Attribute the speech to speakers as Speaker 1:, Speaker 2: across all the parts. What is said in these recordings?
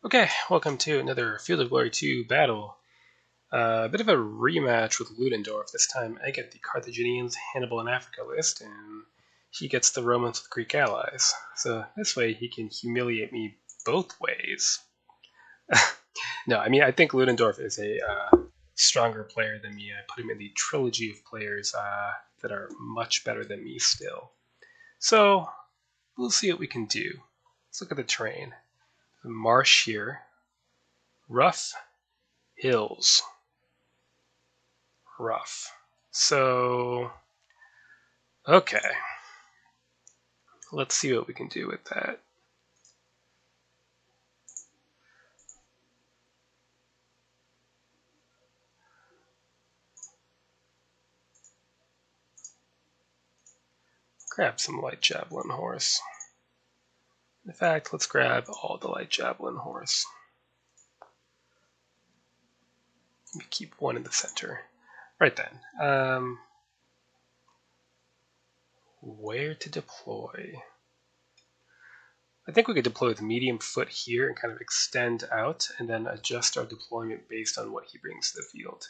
Speaker 1: Okay, welcome to another Field of Glory 2 battle. A bit of a rematch with Ludendorff. This time I get the Carthaginians, Hannibal, and Africa list, and he gets the Romans with Greek allies. So this way he can humiliate me both ways. No, I mean, I think Ludendorff is a stronger player than me. I put him in the trilogy of players that are much better than me still. So we'll see what we can do. Let's look at the terrain. The marsh here. Rough hills. Rough. So, okay. Let's see what we can do with that. Grab some light javelin horse. In fact, let's grab all the light javelin horse. Maybe keep one in the center. Right then. Where to deploy? I think we could deploy with medium foot here and kind of extend out and then adjust our deployment based on what he brings to the field.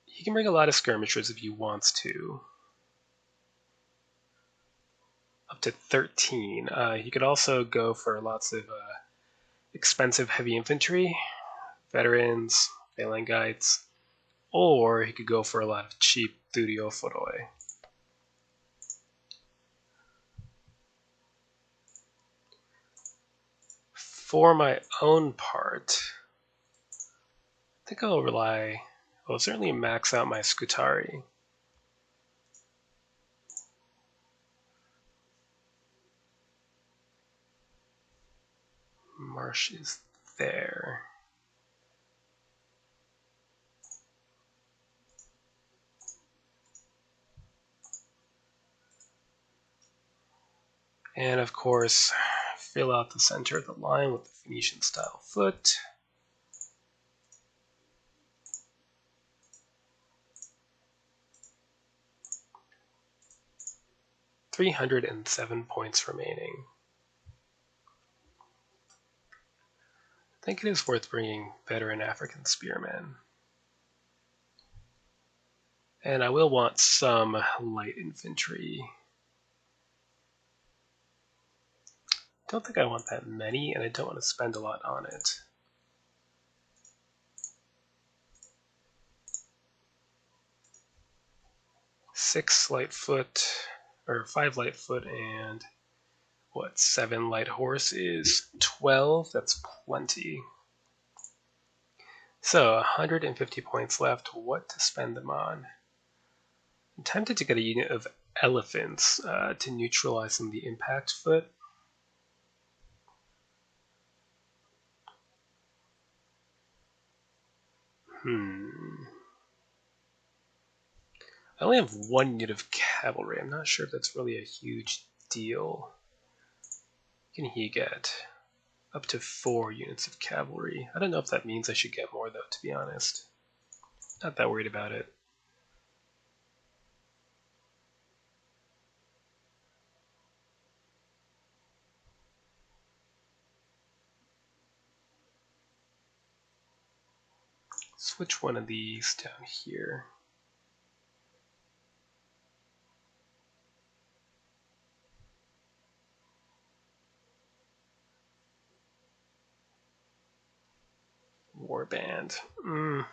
Speaker 1: He can bring a lot of skirmishers if he wants to. Up to 13. He could also go for lots of expensive heavy infantry, veterans, phalangites, or he could go for a lot of cheap thudiophodoi. For my own part, I think I'll certainly max out my Scutari. Marsh is there. And of course, fill out the center of the line with the Phoenician style foot. $307 points remaining. I think it is worth bringing veteran African spearmen. And I will want some light infantry. Don't think I want that many, and I don't want to spend a lot on it. Six light foot, or 5 light foot, and what, 7 light horse is 12. That's plenty. So 150 points left. What to spend them on? I'm tempted to get a unit of elephants to neutralize some of the impact foot. I only have 1 unit of cavalry. I'm not sure if that's really a huge deal. What can he get? Up to 4 units of cavalry. I don't know if that means I should get more, though, to be honest. Not that worried about it. Switch one of these down here. Warband. I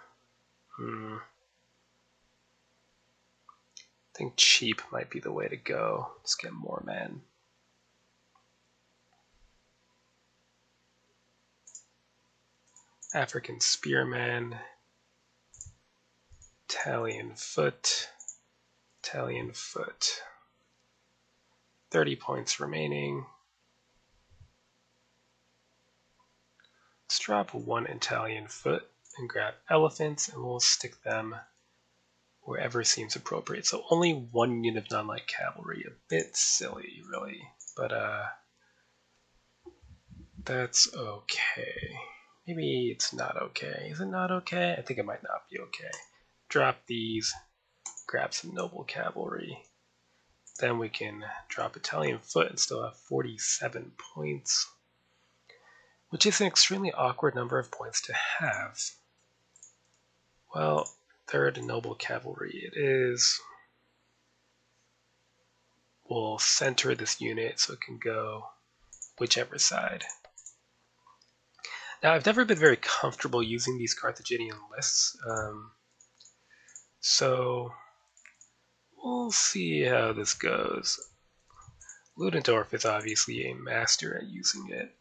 Speaker 1: think cheap might be the way to go. Just get more men. African spearmen. Italian foot. Italian foot. 30 points remaining. Let's drop 1 Italian foot and grab elephants, and we'll stick them wherever seems appropriate. So only 1 unit of non-light cavalry. A bit silly, really, but that's okay. Maybe it's not okay. Is it not okay? I think it might not be okay. Drop these, grab some noble cavalry. Then we can drop Italian foot and still have 47 points. which is an extremely awkward number of points to have. Well, third noble cavalry. It is. We'll center this unit so it can go whichever side. Now, I've never been very comfortable using these Carthaginian lists, so we'll see how this goes. Ludendorf is obviously a master at using it.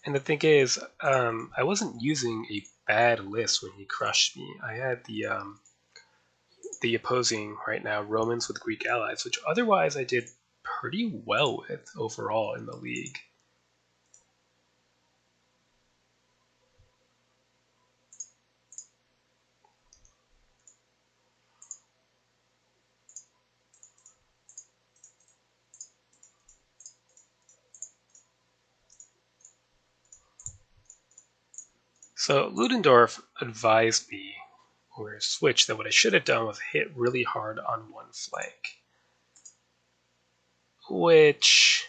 Speaker 1: And the thing is, I wasn't using a bad list when he crushed me. I had the opposing right now Romans with Greek allies, which otherwise I did pretty well with overall in the league. So Ludendorff advised me when we were switched that what I should have done was hit really hard on one flank, which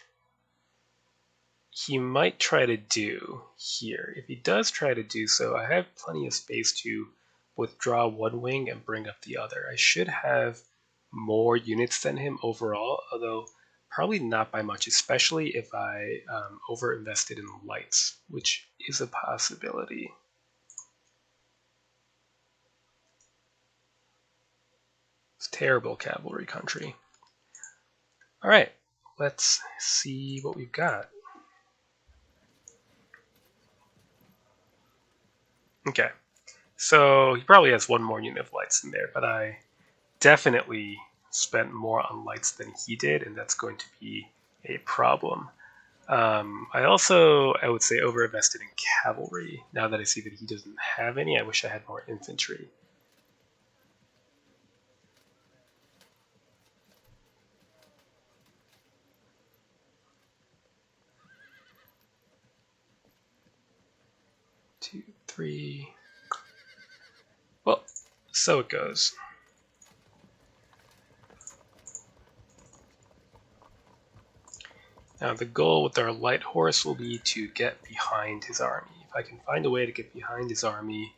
Speaker 1: he might try to do here. If he does try to do so, I have plenty of space to withdraw one wing and bring up the other. I should have more units than him overall, although probably not by much, especially if I over-invested in lights, which is a possibility. It's terrible cavalry country. All right, let's see what we've got. Okay, so he probably has one more unit of lights in there, but I definitely spent more on lights than he did, and that's going to be a problem. I would say, over-invested in cavalry. Now that I see that he doesn't have any, I wish I had more infantry. Two, three. Well, so it goes. Now the goal with our light horse will be to get behind his army. If I can find a way to get behind his army,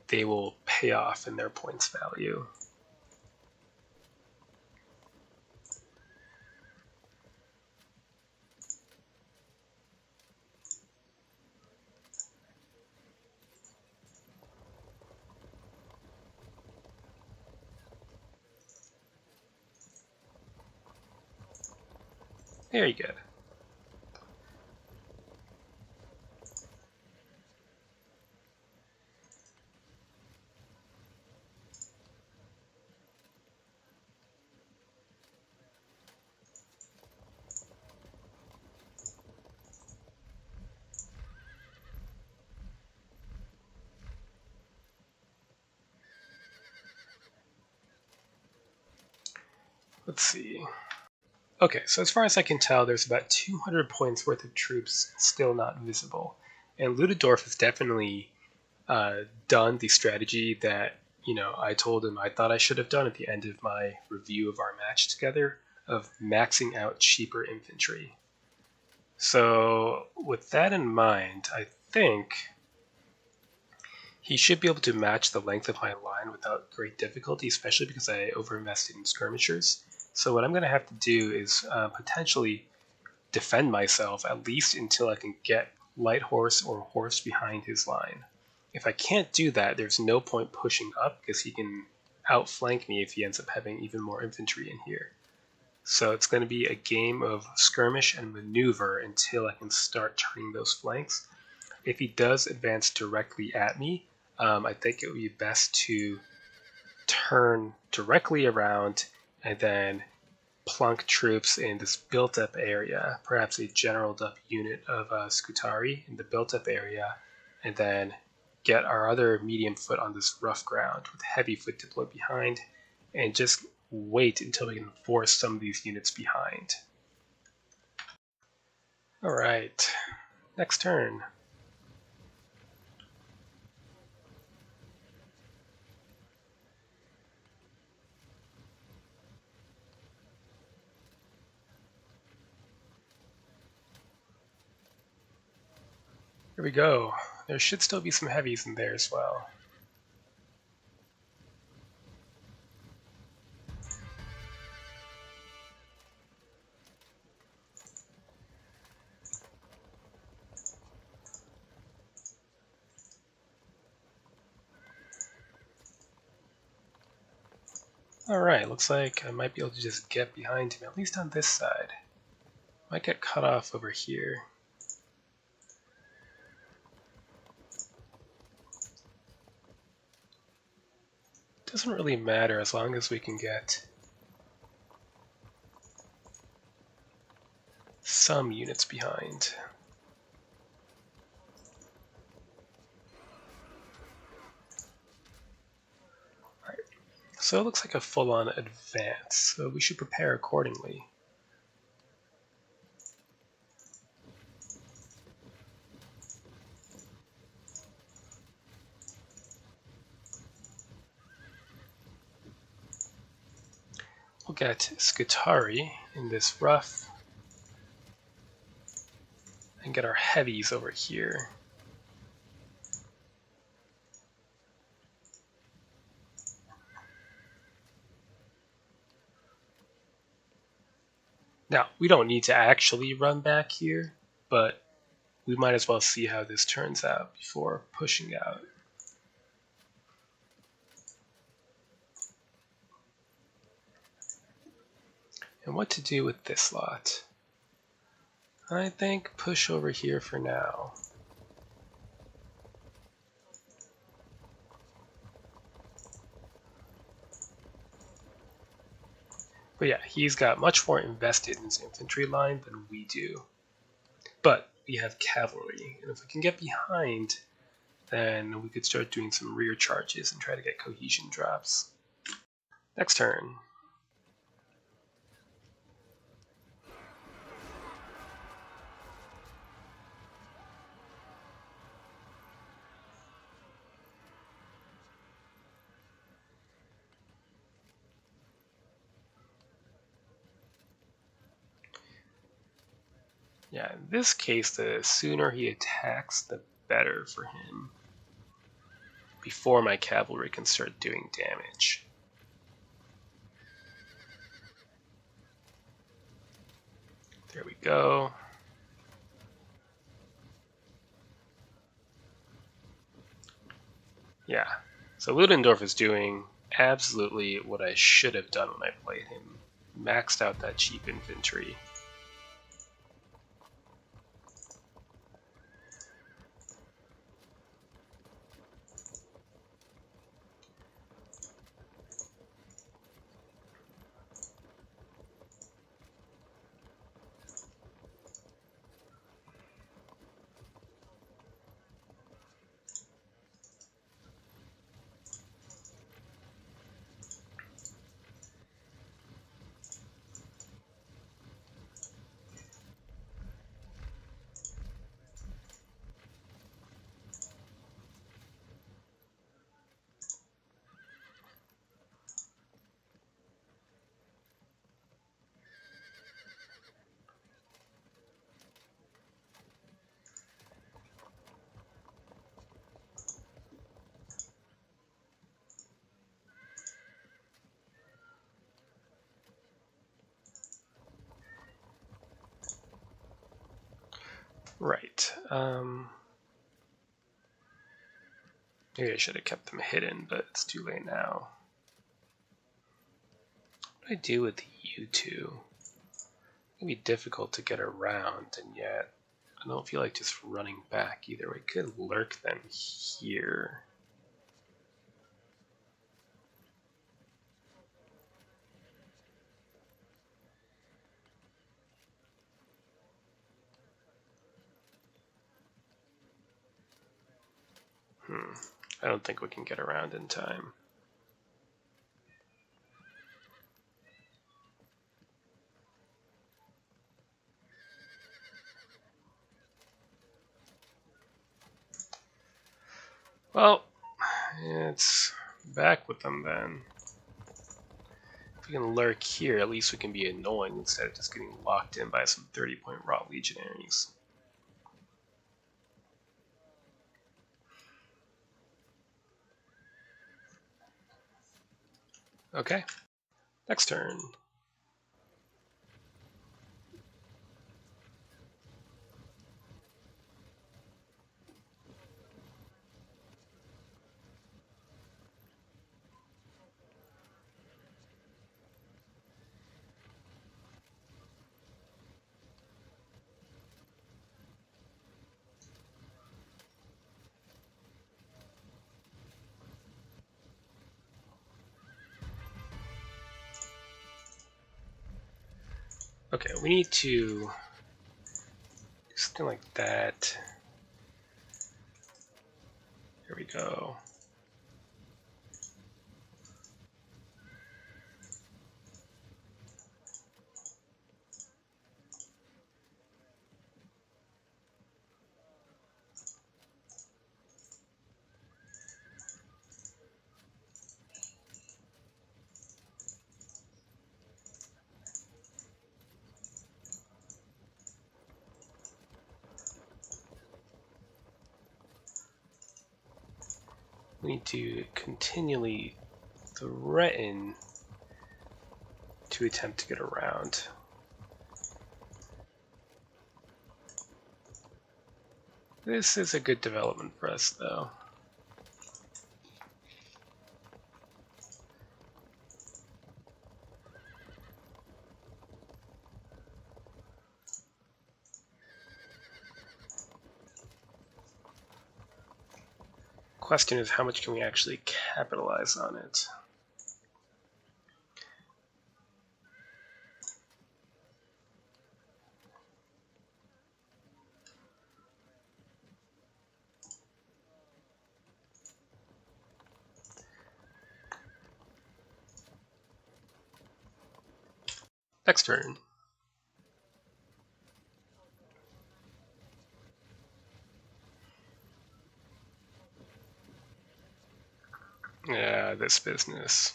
Speaker 1: they will pay off in their points value. Very good. Let's see. Okay, so as far as I can tell, there's about 200 points worth of troops still not visible. And Ludendorff has definitely done the strategy that I told him I thought I should have done at the end of my review of our match together of maxing out cheaper infantry. So with that in mind, I think he should be able to match the length of my line without great difficulty, especially because I overinvested in skirmishers. So what I'm going to have to do is potentially defend myself at least until I can get light horse or horse behind his line. If I can't do that, there's no point pushing up because he can outflank me if he ends up having even more infantry in here. So it's going to be a game of skirmish and maneuver until I can start turning those flanks. If he does advance directly at me, I think it would be best to turn directly around and then plunk troops in this built-up area, perhaps a generaled up unit of Scutari in the built-up area, and then get our other medium foot on this rough ground with heavy foot deployed behind, and just wait until we can force some of these units behind. All right, next turn. Here we go. There should still be some heavies in there as well. Alright, looks like I might be able to just get behind him, at least on this side. Might get cut off over here. Doesn't really matter as long as we can get some units behind. Alright, so it looks like a full-on advance, so we should prepare accordingly. We'll get Scutari in this rough and get our heavies over here. Now, we don't need to actually run back here, but we might as well see how this turns out before pushing out. And what to do with this lot? I think push over here for now. But yeah, he's got much more invested in his infantry line than we do. But we have cavalry, and if we can get behind, then we could start doing some rear charges and try to get cohesion drops. Next turn. Yeah, in this case, the sooner he attacks, the better for him. Before my cavalry can start doing damage. There we go. Yeah, so Ludendorff is doing absolutely what I should have done when I played him. Maxed out that cheap infantry. Right. Maybe I should have kept them hidden, but it's too late now. What do I do with you two? It can be difficult to get around, and yet I don't feel like just running back either. We could lurk them here. I don't think we can get around in time. Well, it's back with them then. If we can lurk here, at least we can be annoying instead of just getting locked in by some 30-point raw legionaries. Okay. Next turn. Okay, we need to do something like that. Here we go. We need to continually threaten to attempt to get around. This is a good development for us, though. Question is, how much can we actually capitalize on it? Next turn. Yeah, this business.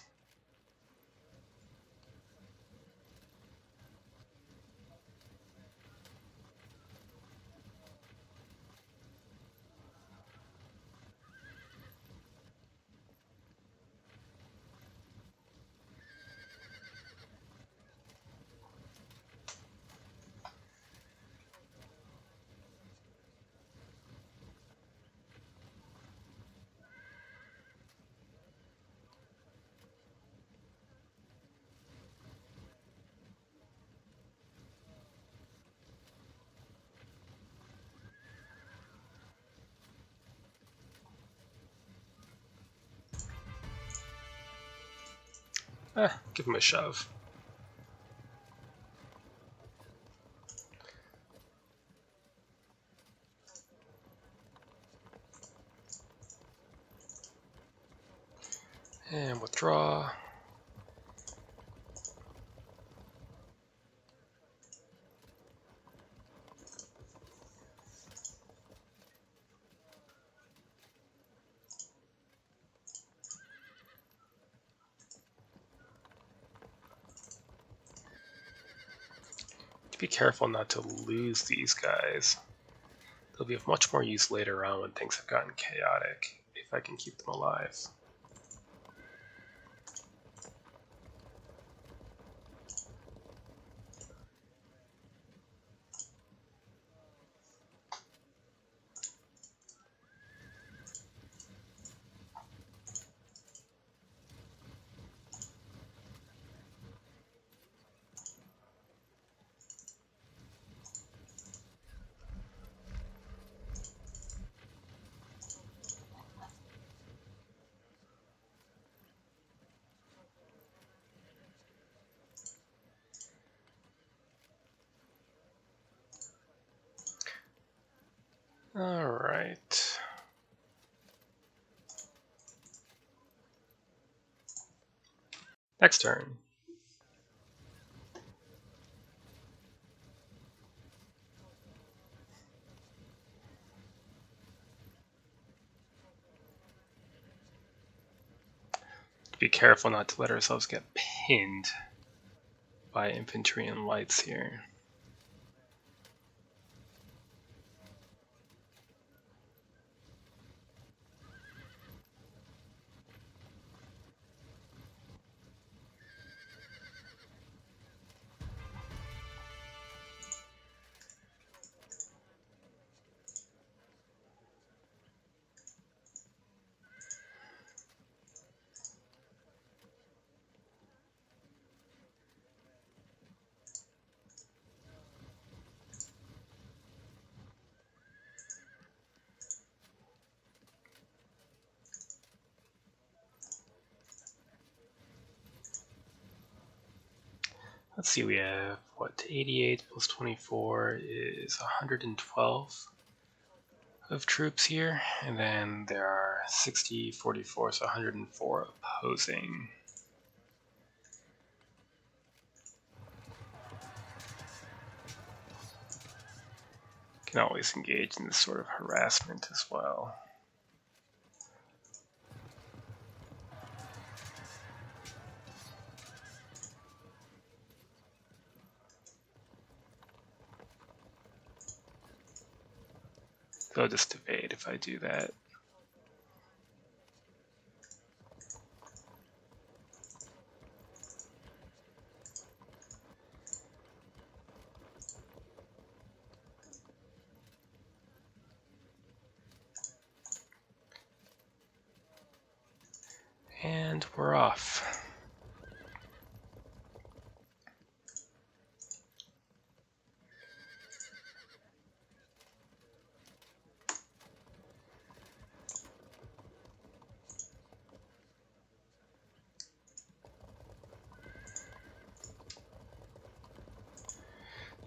Speaker 1: Give him a shove. And withdraw. Be careful not to lose these guys. They'll be of much more use later on when things have gotten chaotic, if I can keep them alive. Alright. Next turn. Be careful not to let ourselves get pinned by infantry and lights here. Let's see, we have, what, 88 plus 24 is 112 of troops here, and then there are 60, 44, so 104 opposing. Can always engage in this sort of harassment as well. They'll just evade if I do that. And we're off.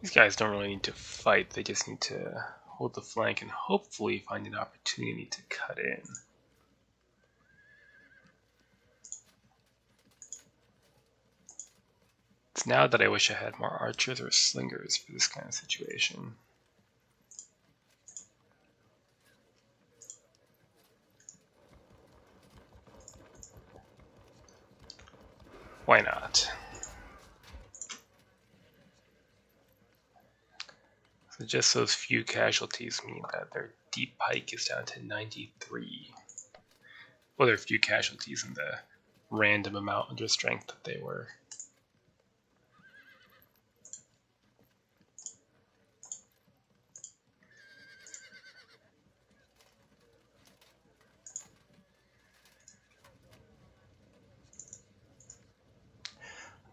Speaker 1: These guys don't really need to fight, they just need to hold the flank and hopefully find an opportunity to cut in. It's now that I wish I had more archers or slingers for this kind of situation. Why not? So just those few casualties mean that their deep pike is down to 93. Well, there are few casualties in the random amount under strength that they were.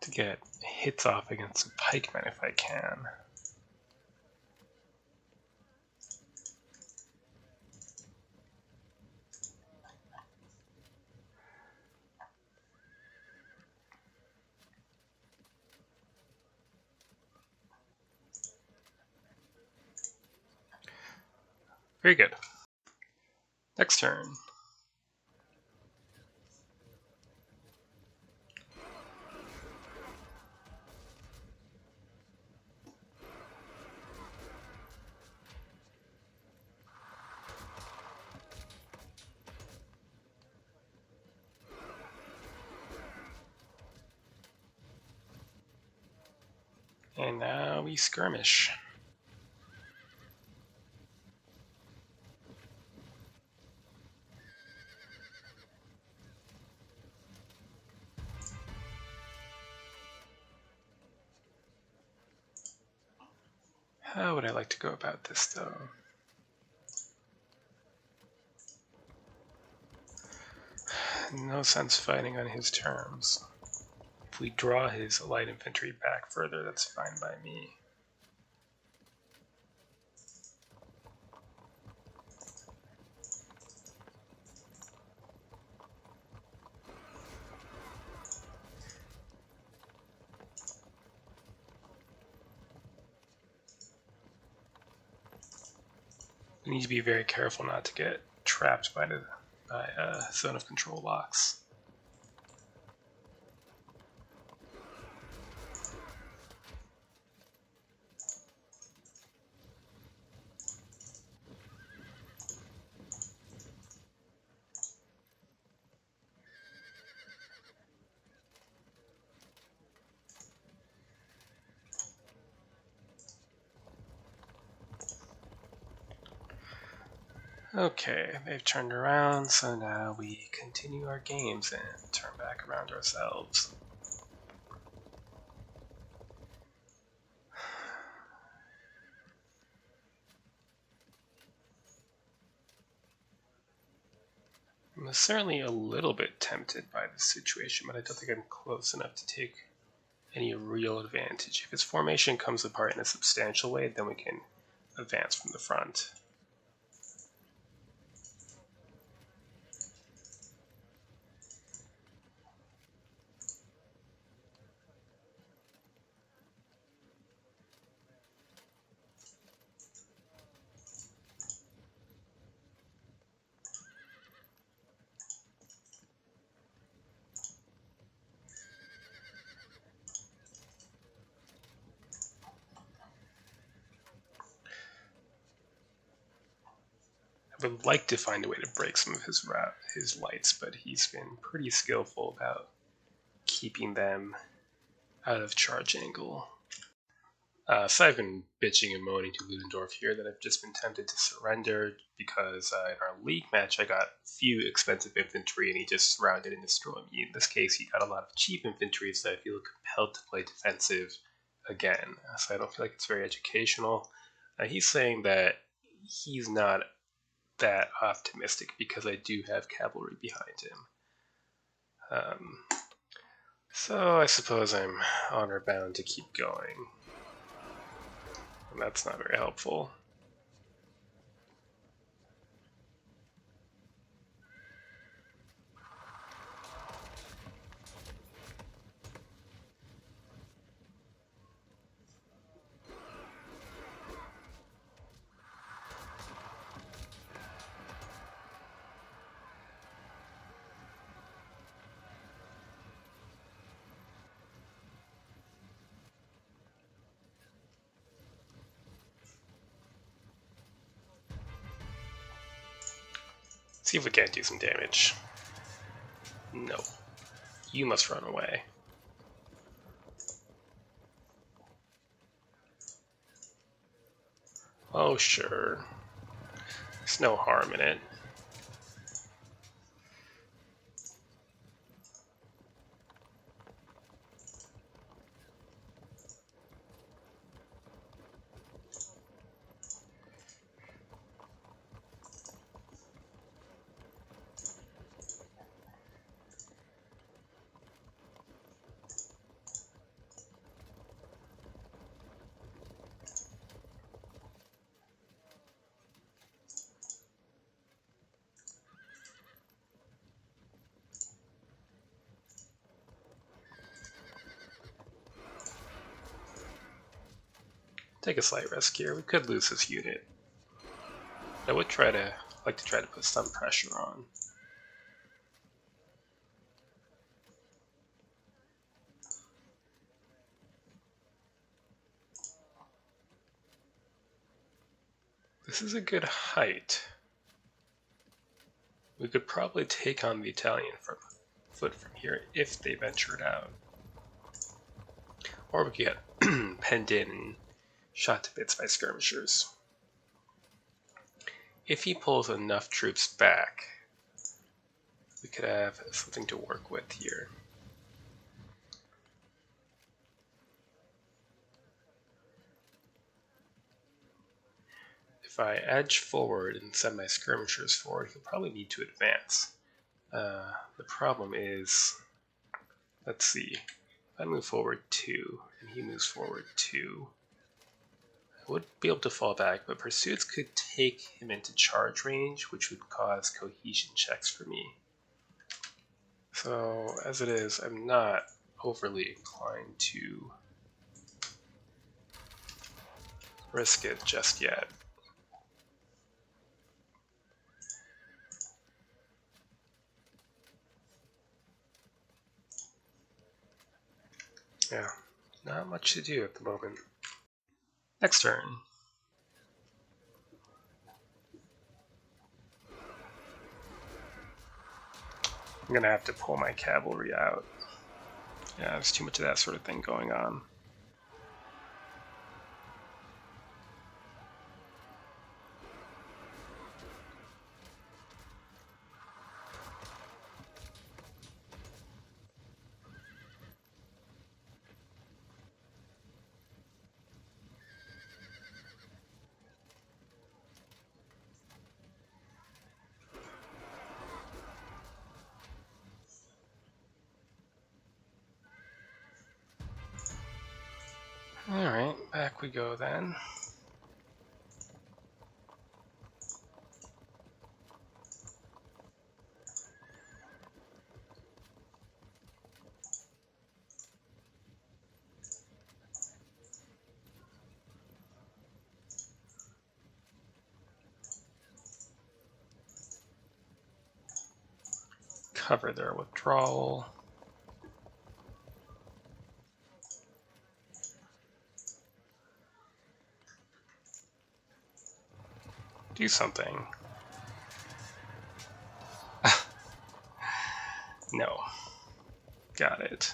Speaker 1: To get hits off against the pikemen if I can. Very good. Next turn. And now we skirmish. How would I like to go about this, though? No sense fighting on his terms. If we draw his light infantry back further, that's fine by me. We need to be very careful not to get trapped by zone of control locks. Okay, they've turned around, so now we continue our games and turn back around ourselves. I'm certainly a little bit tempted by this situation, but I don't think I'm close enough to take any real advantage. If his formation comes apart in a substantial way, then we can advance from the front. would like to find a way to break some of his lights, but he's been pretty skillful about keeping them out of charge angle. So I've been bitching and moaning to Ludendorff here that I've just been tempted to surrender because in our league match I got few expensive infantry and he just surrounded and destroyed me. In this case, he got a lot of cheap infantry, so I feel compelled to play defensive again. So I don't feel like it's very educational. He's saying that he's not that optimistic because I do have cavalry behind him. So I suppose I'm honor bound to keep going. And that's not very helpful. See if we can't do some damage. No. You must run away. Oh, sure. There's no harm in it. Take a slight risk here. We could lose this unit. I would like to try to put some pressure on. This is a good height. We could probably take on the Italian foot from here if they ventured out. Or we could get penned in and shot to bits by skirmishers. If he pulls enough troops back, we could have something to work with here. If I edge forward and send my skirmishers forward, he'll probably need to advance. The problem is, let's see, if I move forward 2 and he moves forward 2, I would be able to fall back, but pursuits could take him into charge range, which would cause cohesion checks for me. So as it is, I'm not overly inclined to risk it just yet. Yeah, not much to do at the moment. Next turn. I'm gonna have to pull my cavalry out. Yeah, there's too much of that sort of thing going on. Alright, back we go then. Cover their withdrawal. Do something. No. Got it.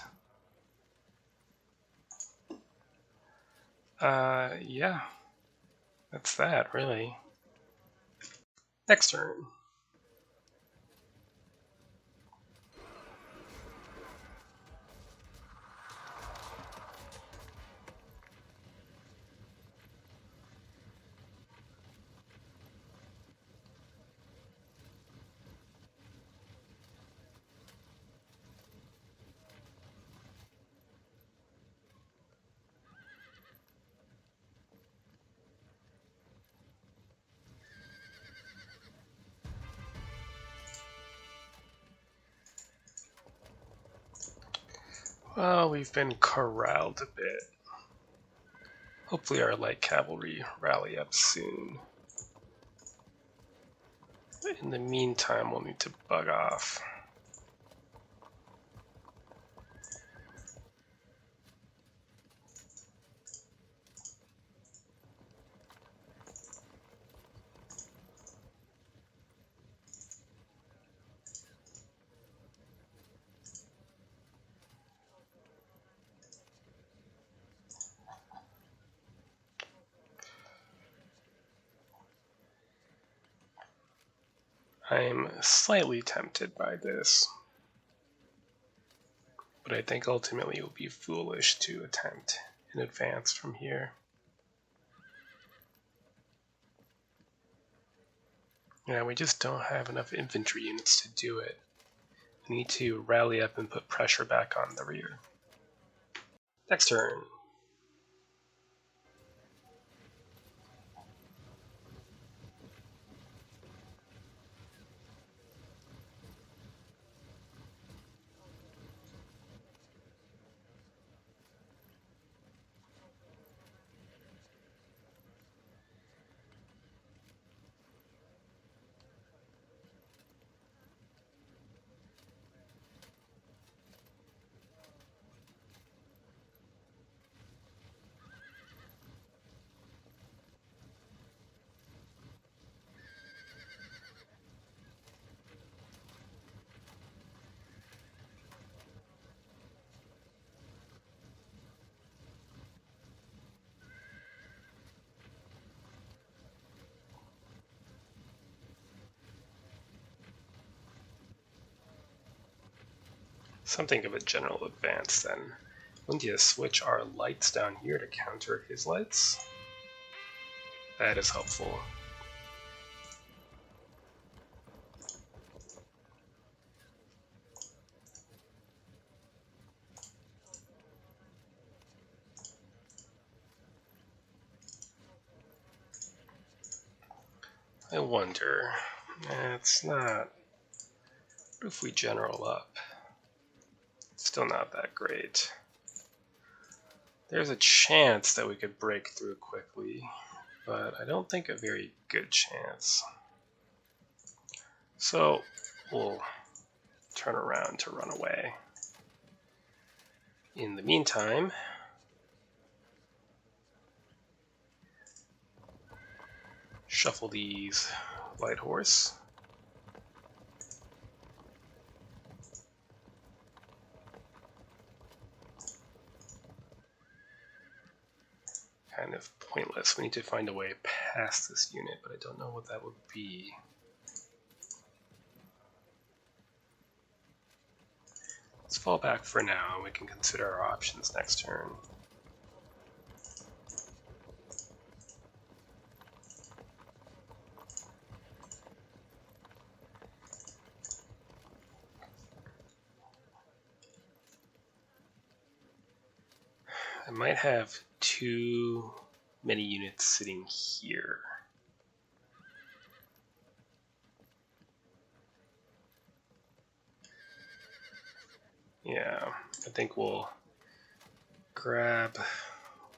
Speaker 1: Yeah. That's that, really. Next turn. Well, we've been corralled a bit. Hopefully our light cavalry rally up soon. In the meantime, we'll need to bug off. I'm slightly tempted by this, but I think ultimately it would be foolish to attempt an advance from here. Yeah, we just don't have enough infantry units to do it. We need to rally up and put pressure back on the rear. Next turn. Something of a general advance then. We'll need to switch our lights down here to counter his lights. That is helpful. I wonder, it's not, what if we general up? Still not that great. There's a chance that we could break through quickly, but I don't think a very good chance. So we'll turn around to run away. In the meantime, shuffle these light horse. Kind of pointless. We need to find a way past this unit, but I don't know what that would be. Let's fall back for now, and we can consider our options next turn. I might have too many units sitting here. Yeah, I think we'll grab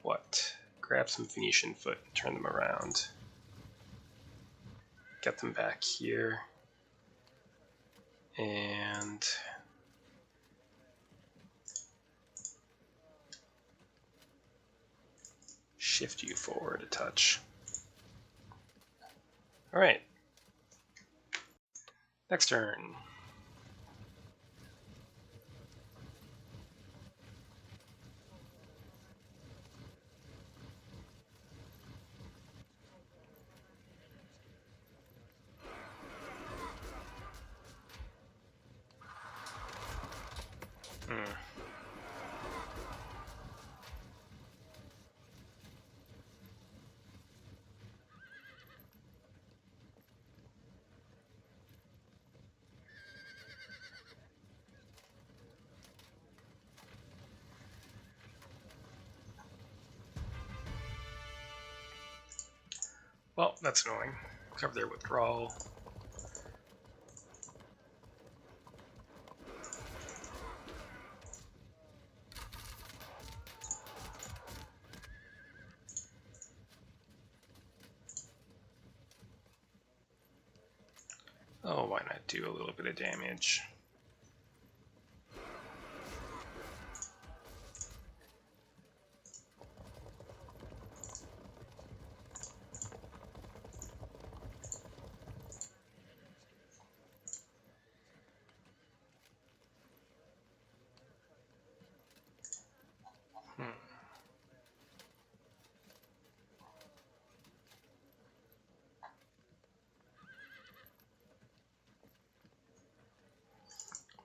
Speaker 1: what? Grab some Phoenician foot and turn them around. Get them back here. And shift you forward a touch. Alright. Next turn. Well, that's annoying. Cover their withdrawal. Oh, why not do a little bit of damage?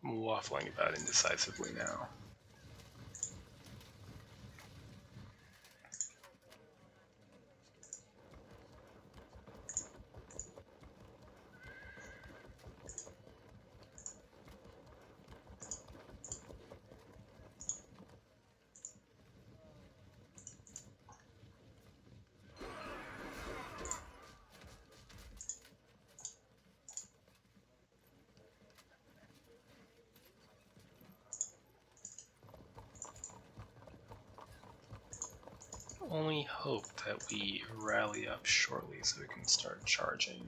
Speaker 1: I'm waffling about indecisively now. Only hope that we rally up shortly so we can start charging.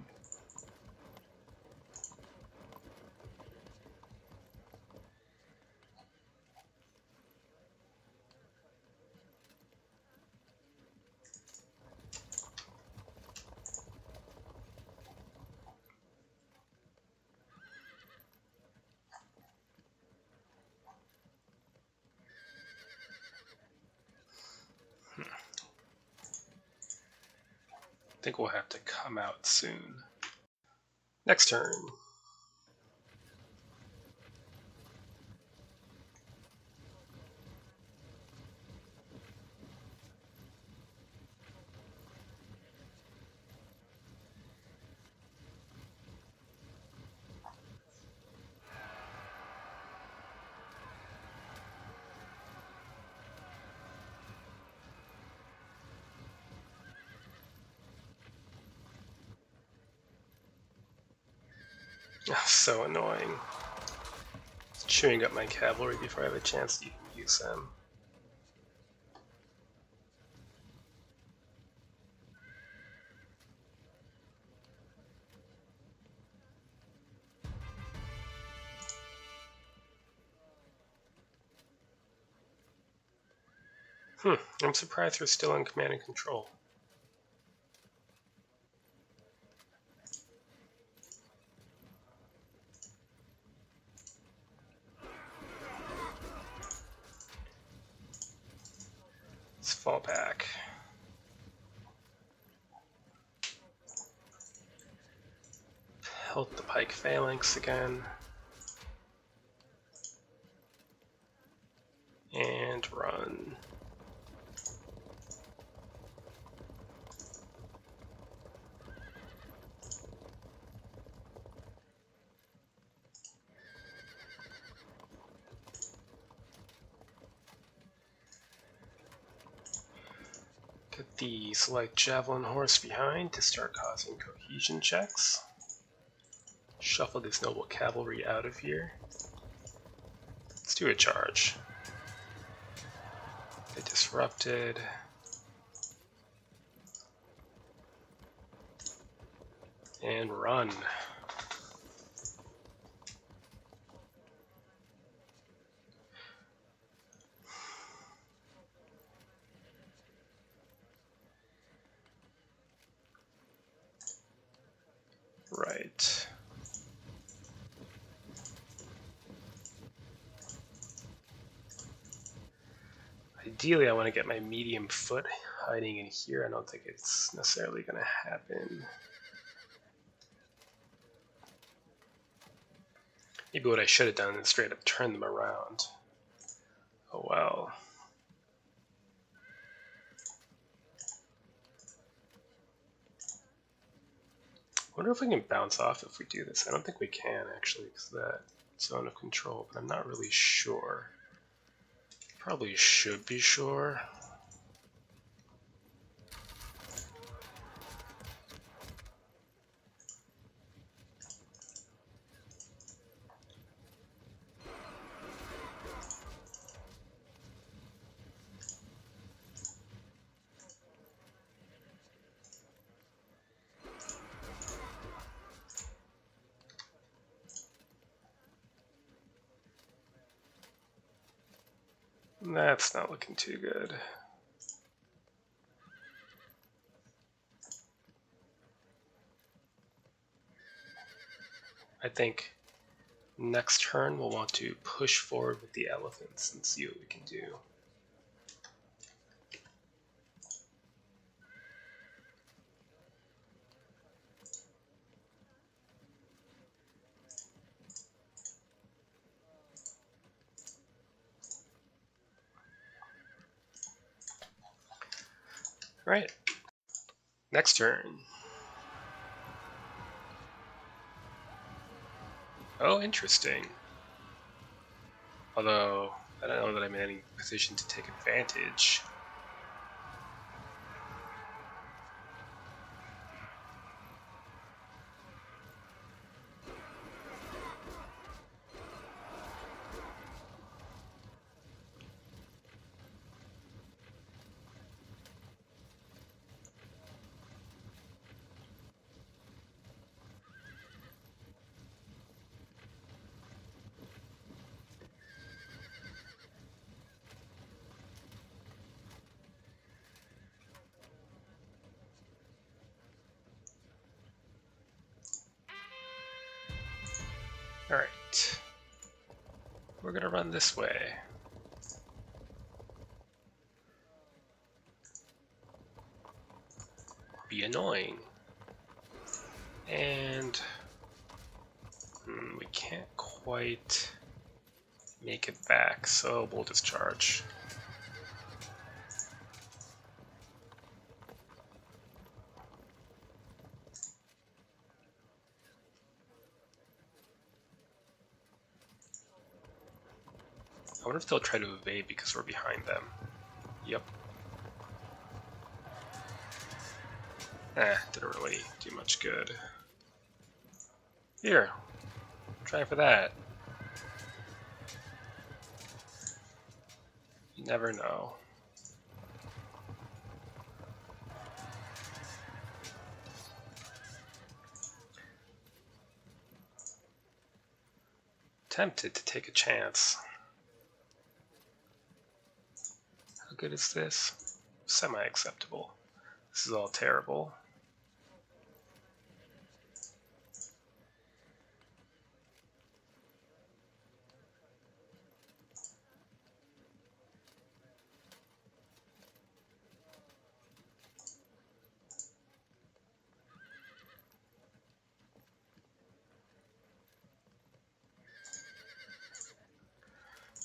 Speaker 1: I think we'll have to come out soon. Next turn. Oh, so annoying. It's chewing up my cavalry before I have a chance to even use them. I'm surprised we're still in command and control. Let's fall back. Pelt the pike phalanx again. And run. Get the select javelin horse behind to start causing cohesion checks. Shuffle this noble cavalry out of here. Let's do a charge. Get disrupted. And run. Right. Ideally, I want to get my medium foot hiding in here. I don't think it's necessarily going to happen. Maybe what I should have done is straight up turn them around. Oh well. I wonder if we can bounce off if we do this. I don't think we can, actually, because of that zone of control, but I'm not really sure. Probably should be sure. That's not looking too good. I think next turn we'll want to push forward with the elephants and see what we can do. Right. Next turn. Oh, interesting. Although, I don't know that I'm in any position to take advantage. Alright. We're gonna run this way. Be annoying. And we can't quite make it back, so we'll discharge. I wonder if they'll try to evade because we're behind them. Yep. Didn't really do much good. Here, try for that. You never know. Tempted to take a chance. How good is this? Semi-acceptable. This is all terrible.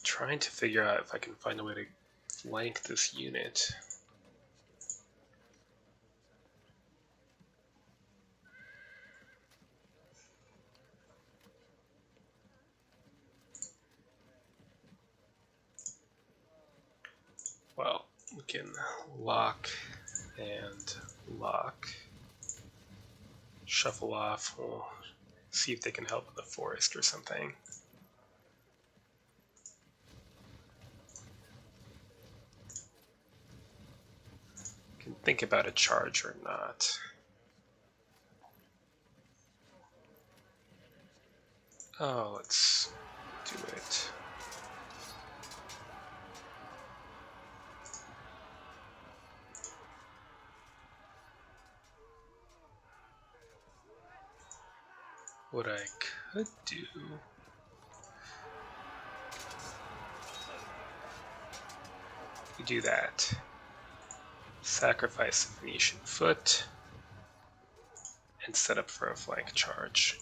Speaker 1: Trying to figure out if I can find a way to flank this unit. Well, we can lock and lock. Shuffle off. We'll see if they can help in the forest or something. Can think about a charge or not. Oh, let's do it. What I could do we do that. Sacrifice the Phoenician foot and set up for a flank charge.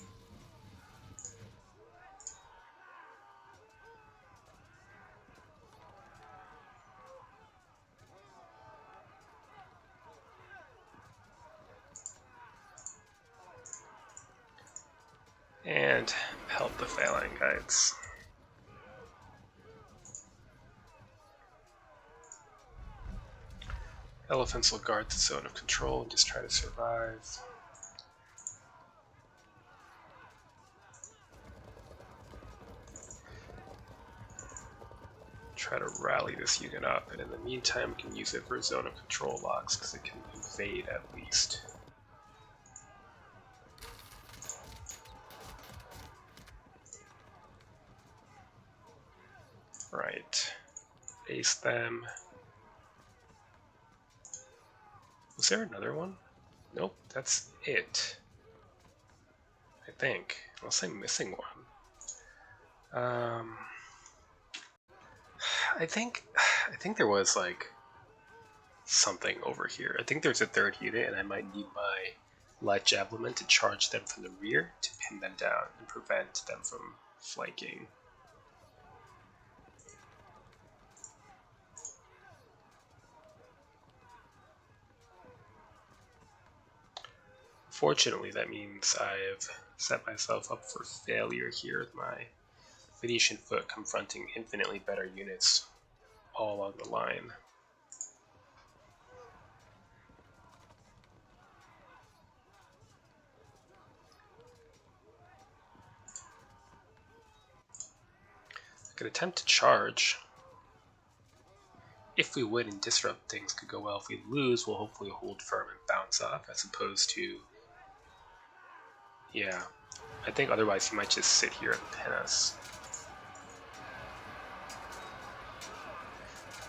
Speaker 1: And help the Phalangites. Elephants will guard the zone of control and just try to survive. Try to rally this unit up, and in the meantime we can use it for zone of control locks because it can invade at least. Right. base them. Was there another one? Nope, that's it. I think. Unless I'm missing one. I think there was like something over here. I think there's a third unit, and I might need my light javelin to charge them from the rear to pin them down and prevent them from flanking. Fortunately, that means I've set myself up for failure here with my Venetian foot confronting infinitely better units all along the line. I could attempt to charge. If we win and disrupt, things could go well. If we lose, we'll hopefully hold firm and bounce off, as opposed to... Yeah, I think otherwise he might just sit here and pin us.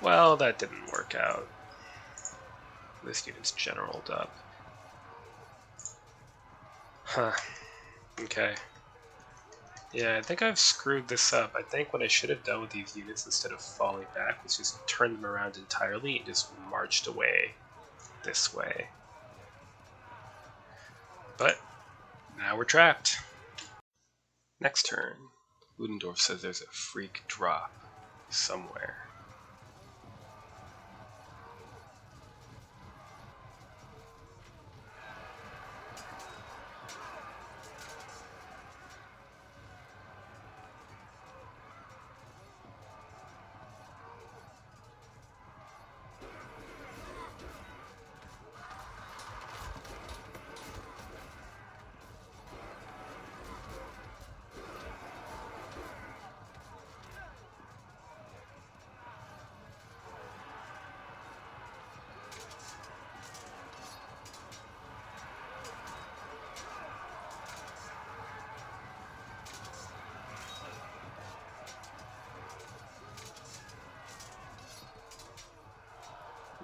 Speaker 1: Well, that didn't work out. This unit's generaled up. Huh. Okay. Yeah, I think I've screwed this up. I think what I should have done with these units instead of falling back was just turn them around entirely and just marched away this way. But now we're trapped. Next turn, Ludendorff says there's a freak drop somewhere.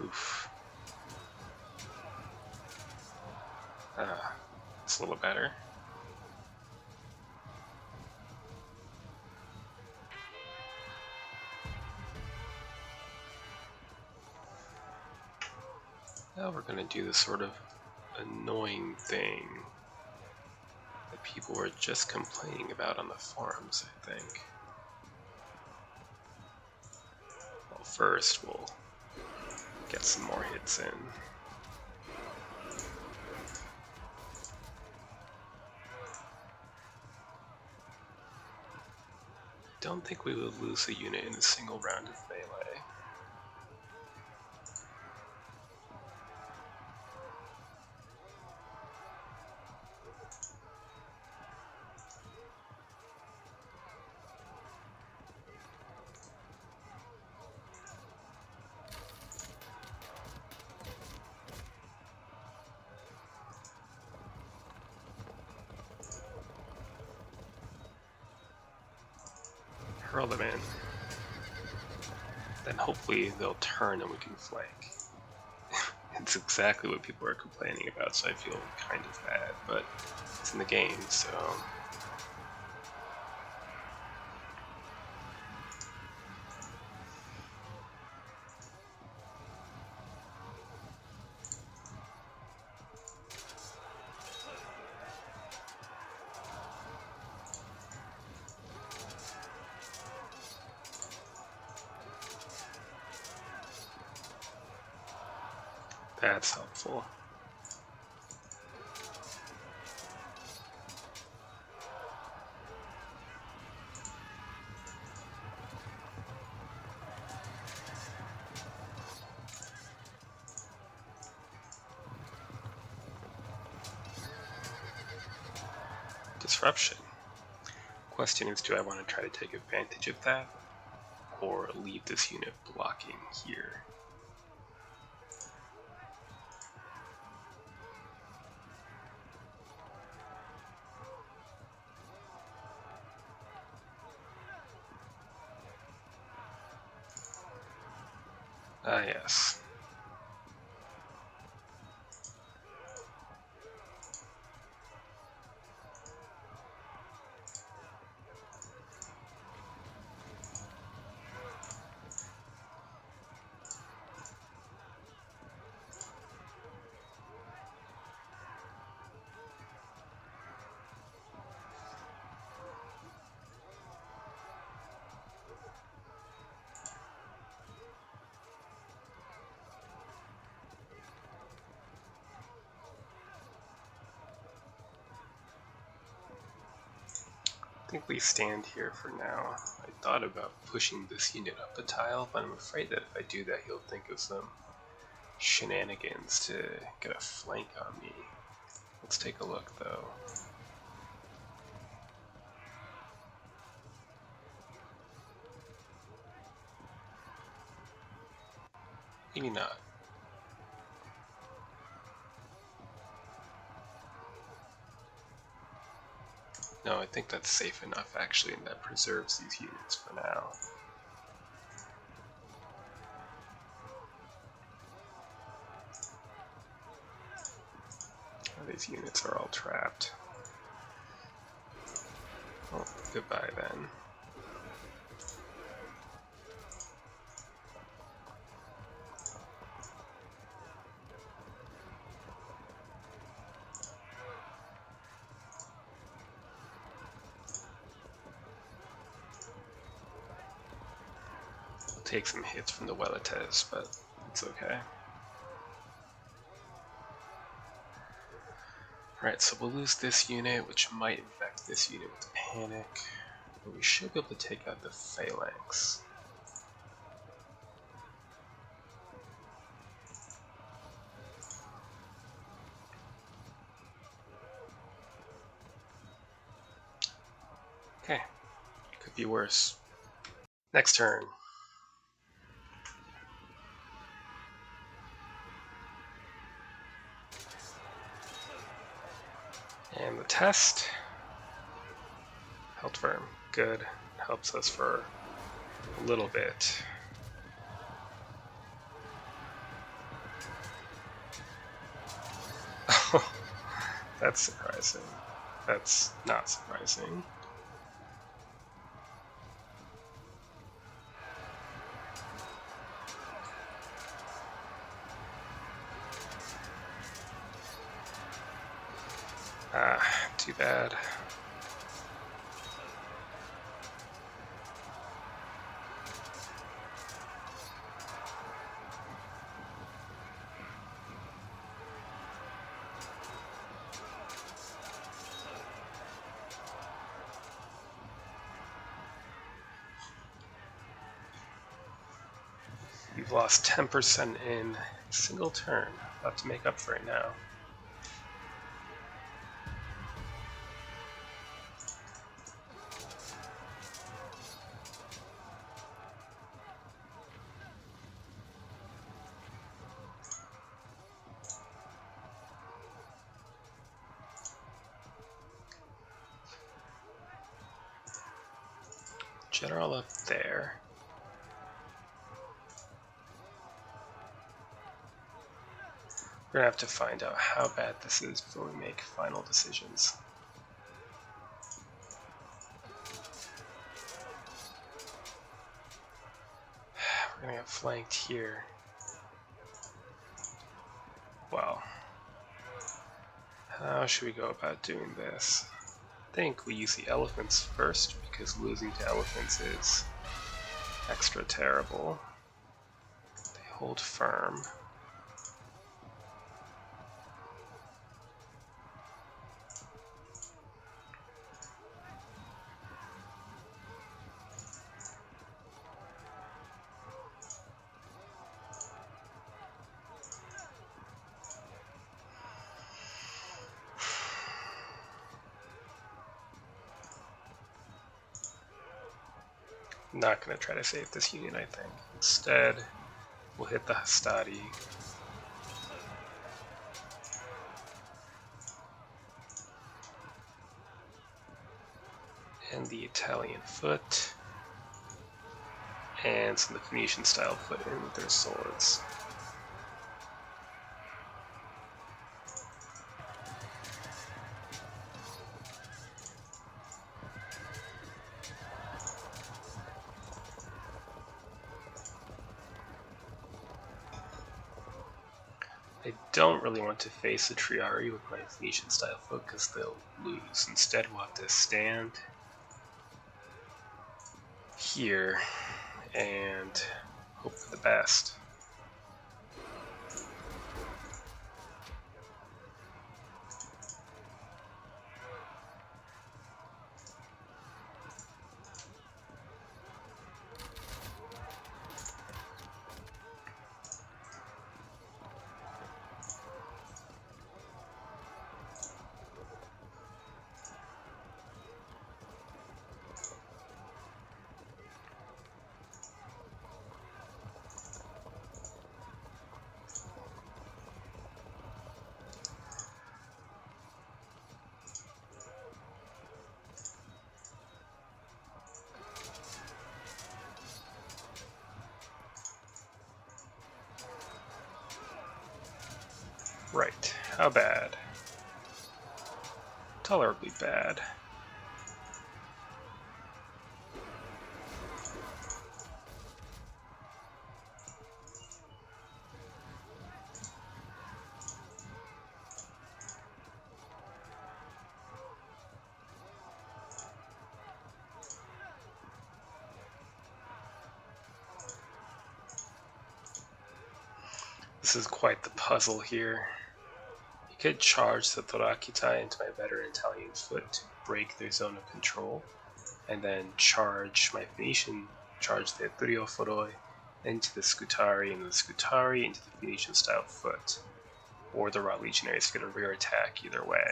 Speaker 1: Oof. It's a little better. Now we're going to do this sort of annoying thing that people were just complaining about on the forums, I think. Well, first we'll get some more hits in. Don't think we would lose a unit in a single round of melee. Hurl them in. Then hopefully they'll turn and we can flank. It's exactly what people are complaining about, so I feel kind of bad, but it's in the game, so... That's helpful. Disruption. Question is, do I want to try to take advantage of that, or leave this unit blocking here? Ah, yes. I think we stand here for now. I thought about pushing this unit up a tile, but I'm afraid that if I do that, he'll think of some shenanigans to get a flank on me. Let's take a look, though. Maybe not. No, I think that's safe enough, actually, and that preserves these units for now. These units are all trapped. Oh, goodbye then. We'll take some hits from the Weletes, but it's okay. Right, so we'll lose this unit, which might infect this unit with panic, but we should be able to take out the phalanx. Okay, could be worse. Next turn. And the test. Held firm. Good. Helps us for a little bit. Oh, that's surprising. That's not surprising. Ah, too bad. You've lost 10% in a single turn. I'll have to make up for it now. General up there. We're gonna have to find out how bad this is before we make final decisions. We're gonna get flanked here. Well, how should we go about doing this? I think we use the elephants first, because losing to elephants is extra terrible. They hold firm. Not going to try to save this union, I think. Instead, we'll hit the Hastati. And the Italian foot. and send the Phoenician style foot in with their swords. I don't really want to face the Triari with my Phoenician style foot because they'll lose. Instead, we'll have to stand here and hope for the best. Right, how bad? Tolerably bad. This is quite the puzzle here. You could charge the Thorakitai into my veteran Italian foot to break their zone of control, and then charge my Phoenician, charge the Thuriophoroi into the Scutari, and the Scutari into the Phoenician style foot, or the Raw Legionaries to get a rear attack either way.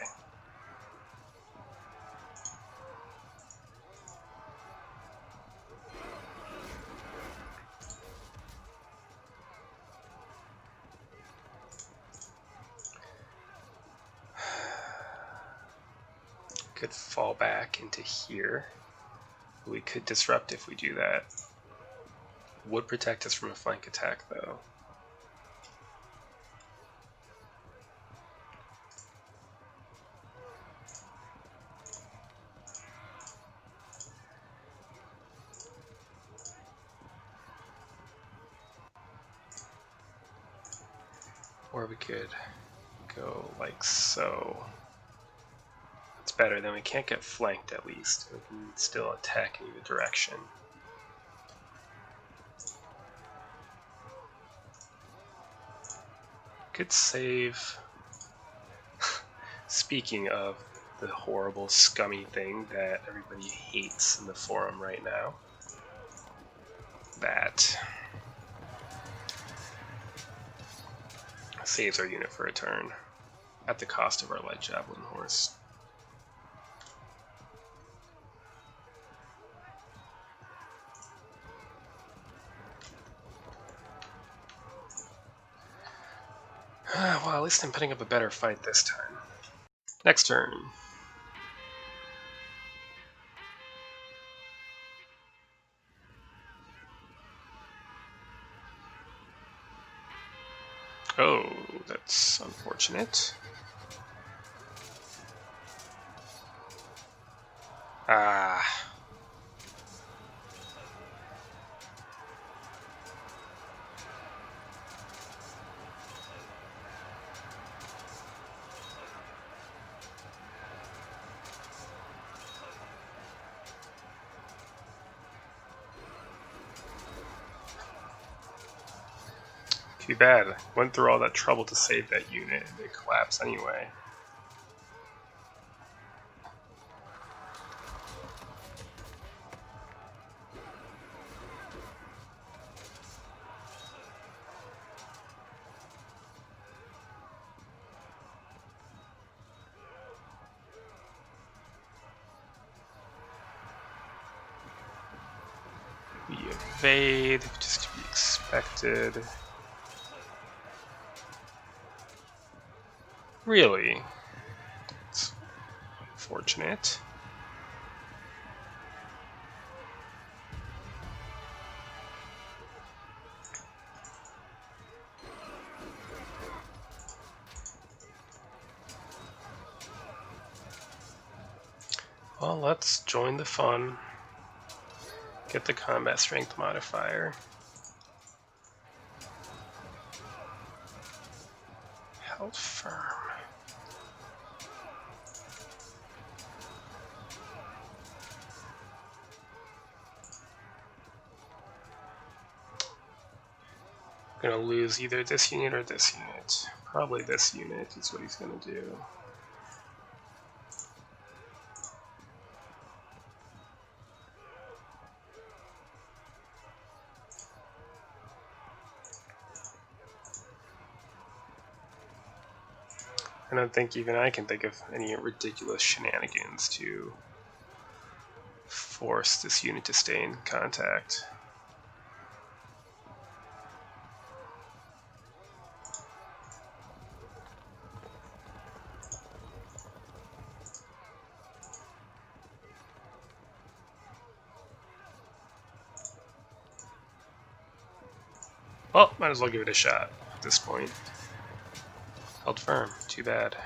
Speaker 1: Could fall back into here. We could disrupt if we do that. Would protect us from a flank attack though. Or we could go like so. It's better, then we can't get flanked at least. We can still attack in either direction. Could save... Speaking of the horrible, scummy thing that everybody hates in the forum right now. That saves our unit for a turn, at the cost of our light javelin horse. Well, at least I'm putting up a better fight this time. Next turn. Oh, that's unfortunate. Ah. Too bad. Went through all that trouble to save that unit and it collapsed anyway. We evade, just to be expected. Really? It's fortunate. Well, let's join the fun. Get the combat strength modifier. Held firm. Gonna lose either this unit or this unit. Probably this unit is what he's gonna do. I don't think even I can think of any ridiculous shenanigans to force this unit to stay in contact. Well, might as well give it a shot at this point. Held firm, too bad.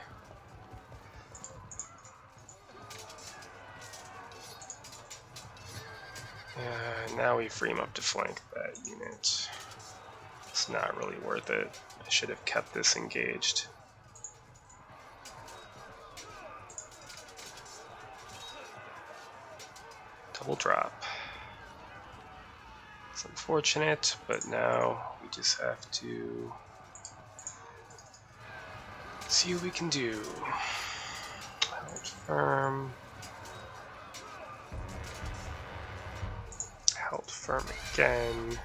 Speaker 1: Now we free him up to flank that unit. It's not really worth it. I should have kept this engaged. Double drop. It's unfortunate, but now we just have to see what we can do. Held firm. Held firm again.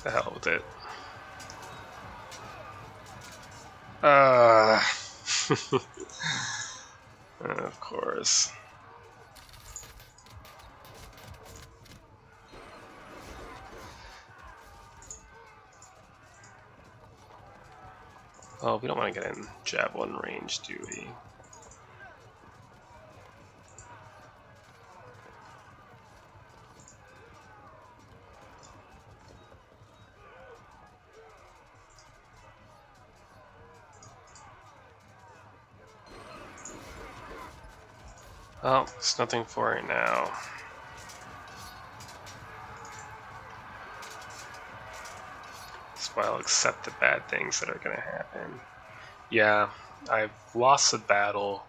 Speaker 1: The hell with it. Of course. Oh, we don't want to get in javelin range, do we? Oh, there's nothing for it now. So I'll accept the bad things that are going to happen. Yeah, I've lost the battle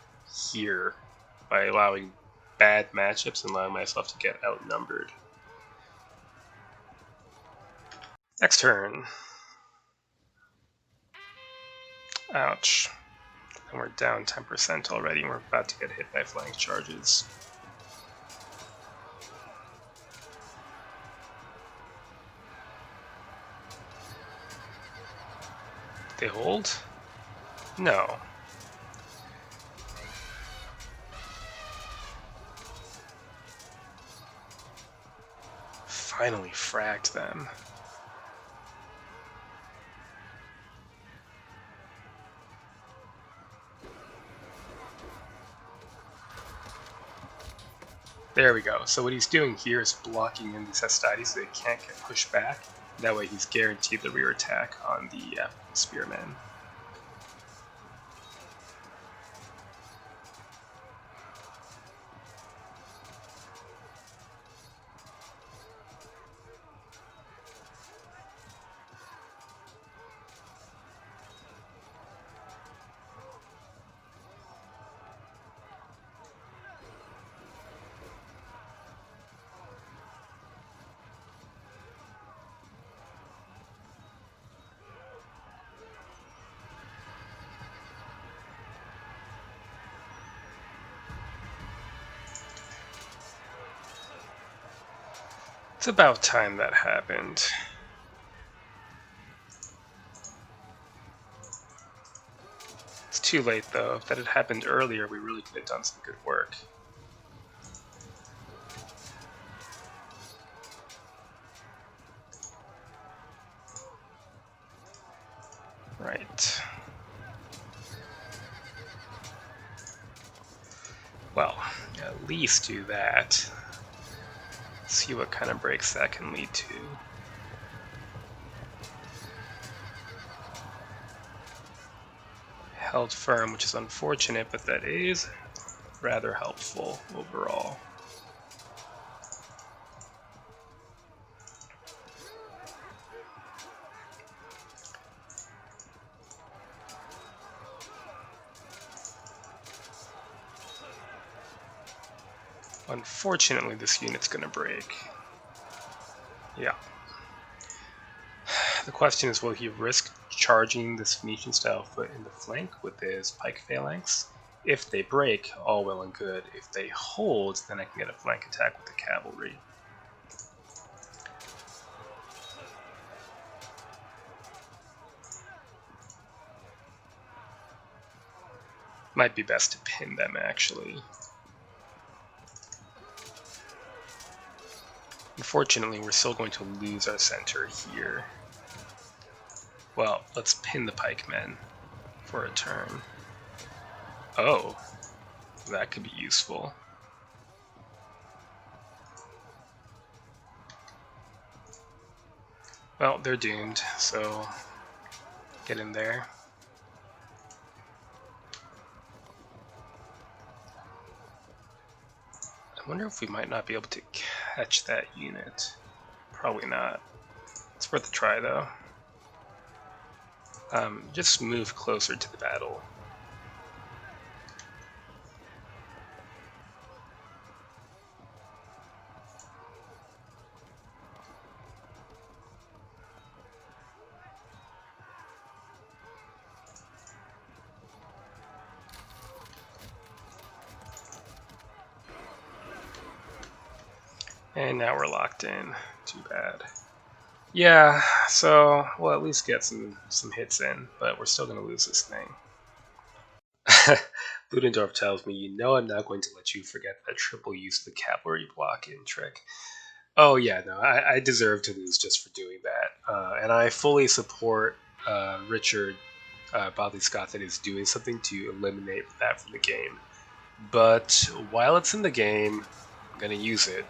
Speaker 1: here by allowing bad matchups and allowing myself to get outnumbered. Next turn. Ouch. And we're down 10% already, and we're about to get hit by flank charges. They hold? No. Finally fragged them. There we go. So what he's doing here is blocking in these Hestides so they can't get pushed back. That way he's guaranteed the rear attack on the spearmen. It's about time that happened. It's too late though. If that had happened earlier, we really could have done some good work. Right. Well, at least do that. See what kind of breaks that can lead to. held firm, which is unfortunate, but that is rather helpful overall. Unfortunately, this unit's going to break. Yeah. The question is, will he risk charging this Phoenician-style foot in the flank with his pike phalanx? If they break, all well and good. If they hold, then I can get a flank attack with the cavalry. Might be best to pin them, actually. Unfortunately, we're still going to lose our center here. Well, let's pin the pikemen for a turn. Oh, that could be useful. Well, they're doomed, so get in there. I wonder if we might not be able to catch that unit. Probably not. It's worth a try, though. Just move closer to the battle. And now we're locked in. Too bad. Yeah, so we'll at least get some hits in, but we're still going to lose this thing. Ludendorf tells me, you know I'm not going to let you forget that triple use of the cavalry block-in trick. Oh yeah, no, I deserve to lose just for doing that. And I fully support Richard Bodley Scott that is doing something to eliminate that from the game. But while it's in the game, I'm going to use it.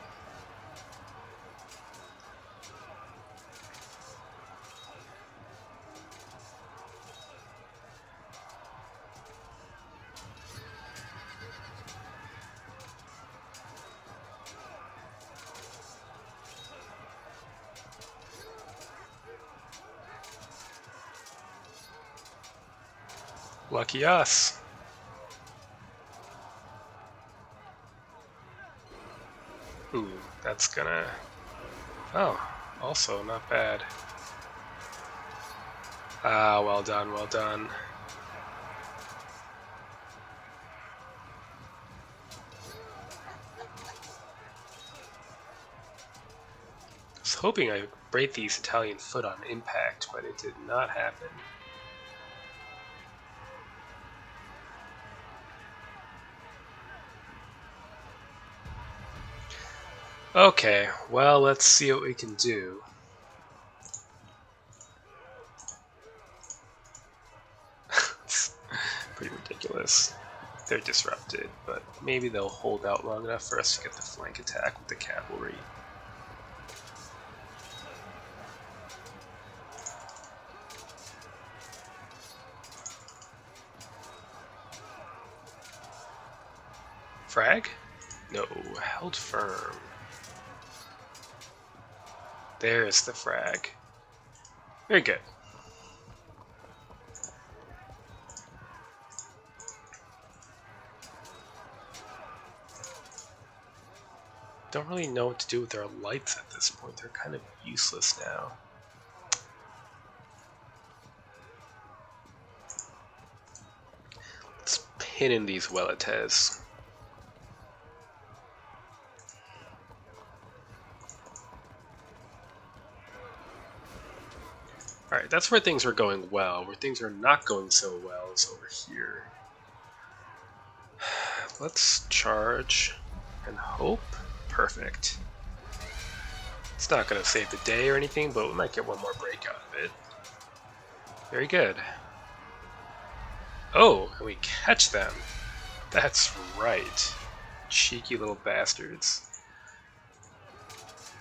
Speaker 1: Lucky us. Ooh, that's gonna... Oh, also not bad. Ah, well done, well done. I was hoping I could break these Italian foot on impact, but it did not happen. Okay, well, let's see what we can do. It's pretty ridiculous. They're disrupted, but maybe they'll hold out long enough for us to get the flank attack with the cavalry. Frag? No, held firm. There's the frag. Very good. Don't really know what to do with their lights at this point. They're kind of useless now. Let's pin in these Weletes. Alright, that's where things are going well. Where things are not going so well is over here. Let's charge and hope. Perfect. It's not going to save the day or anything, but we might get one more break out of it. Very good. Oh, and we catch them. That's right. Cheeky little bastards.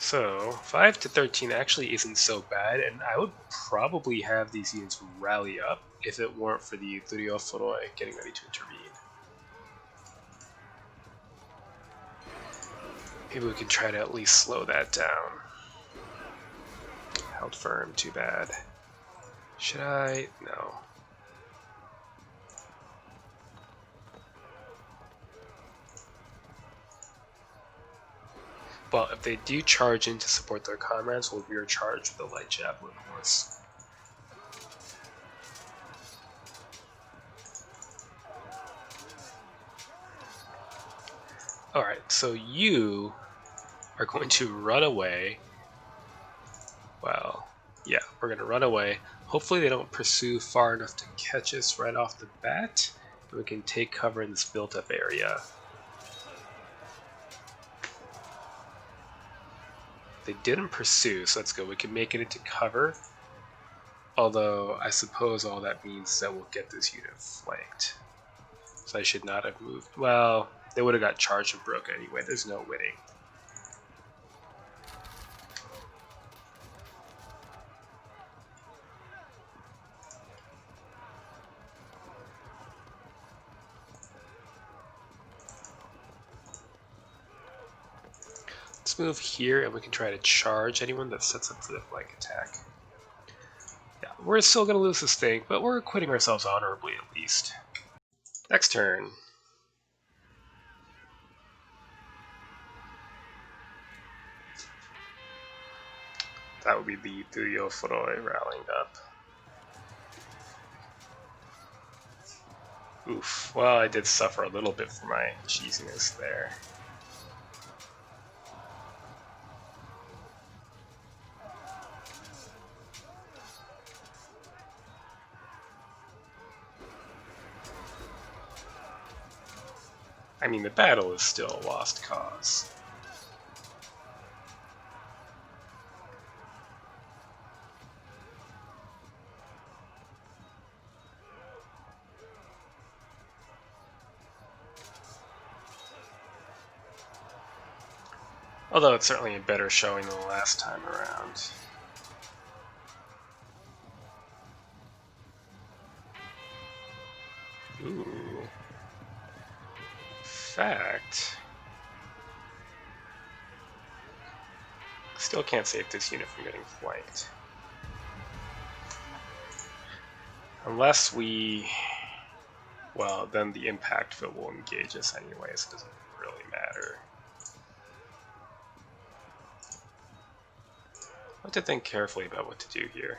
Speaker 1: So, 5 to 13 actually isn't so bad, and I would probably have these units rally up if it weren't for the Ludendorf and I getting ready to intervene. Maybe we can try to at least slow that down. Held firm, too bad. Should I? No. But if they do charge in to support their comrades, we'll recharge with a light javelin horse. Alright, so you are going to run away. Well, yeah, we're going to run away. Hopefully they don't pursue far enough to catch us right off the bat. And we can take cover in this built-up area. They didn't pursue, so that's good. We can make it into cover. Although, I suppose all that means is that we'll get this unit flanked. So I should not have moved. Well, they would have got charged and broke anyway. There's no winning. Let's move here and we can try to charge anyone that sets up for the flank attack. Yeah, we're still going to lose this thing, but we're acquitting ourselves honorably at least. Next turn. That would be the Ludendorf and I rallying up. Oof. Well, I did suffer a little bit for my cheesiness there. I mean, the battle is still a lost cause. Although it's certainly a better showing than the last time around. Ooh. Fact. Still can't save this unit from getting flanked. Unless we... Well, then the impact field will engage us anyway, so it doesn't really matter. I have to think carefully about what to do here.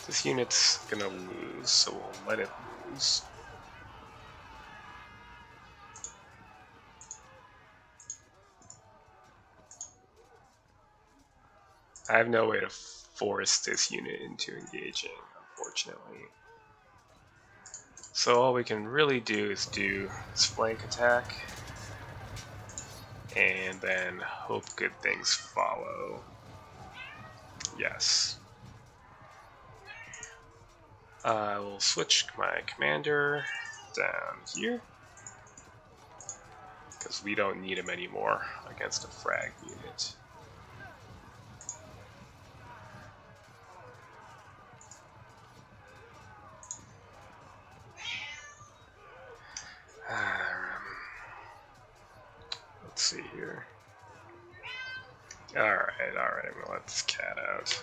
Speaker 1: This unit's gonna lose, so we'll let it lose. I have no way to force this unit into engaging, unfortunately. So all we can really do is do this flank attack, and then hope good things follow. Yes. I will switch my commander down here, because we don't need him anymore against a frag unit. Let's see here. Alright, I'm gonna let this cat out.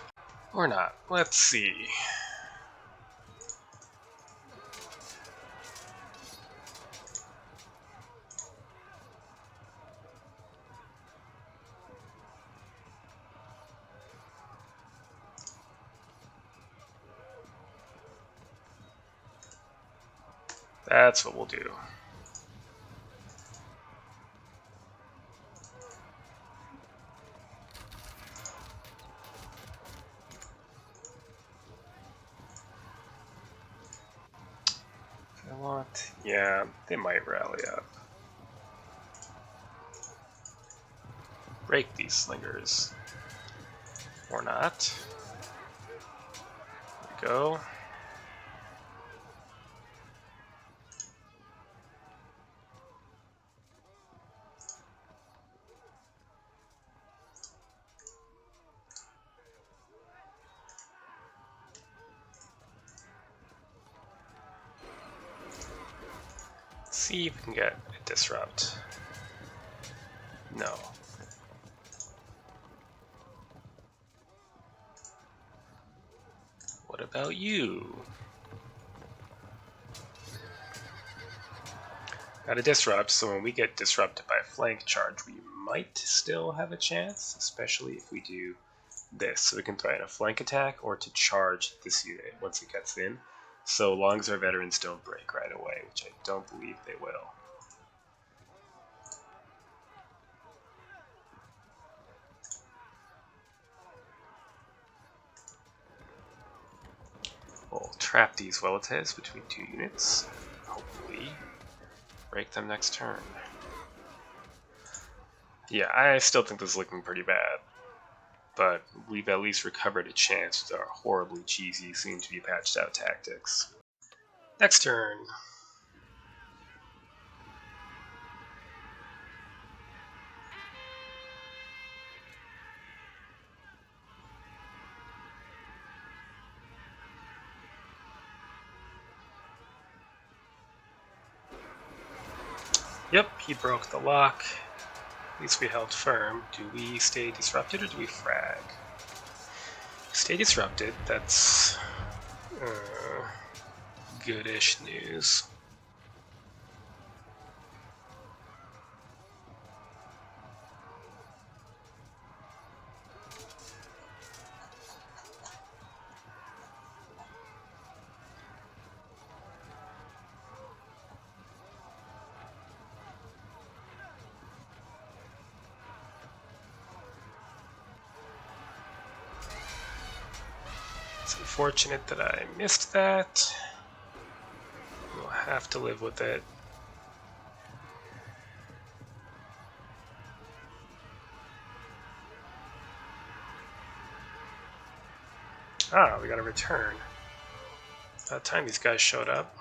Speaker 1: Or not. Let's see. That's what we'll do. What? Yeah, they might rally up. Break these slingers. Or not. There we go. See if we can get a disrupt. No. What about you? Got a disrupt, so when we get disrupted by a flank charge, we might still have a chance, especially if we do this. So we can throw in a flank attack or to charge this unit once it gets in, so long as our veterans don't break right away, which I don't believe they will. We'll trap these Velites between two units, hopefully break them next turn. Yeah, I still think this is looking pretty bad, but we've at least recovered a chance with our horribly cheesy, soon-to-be patched-out tactics. Next turn. Yep, he broke the lock. At least we held firm. Do we stay disrupted or do we frag? Stay disrupted, that's goodish news. It's unfortunate that I missed that. We'll have to live with it. Ah, we got a return. About time these guys showed up.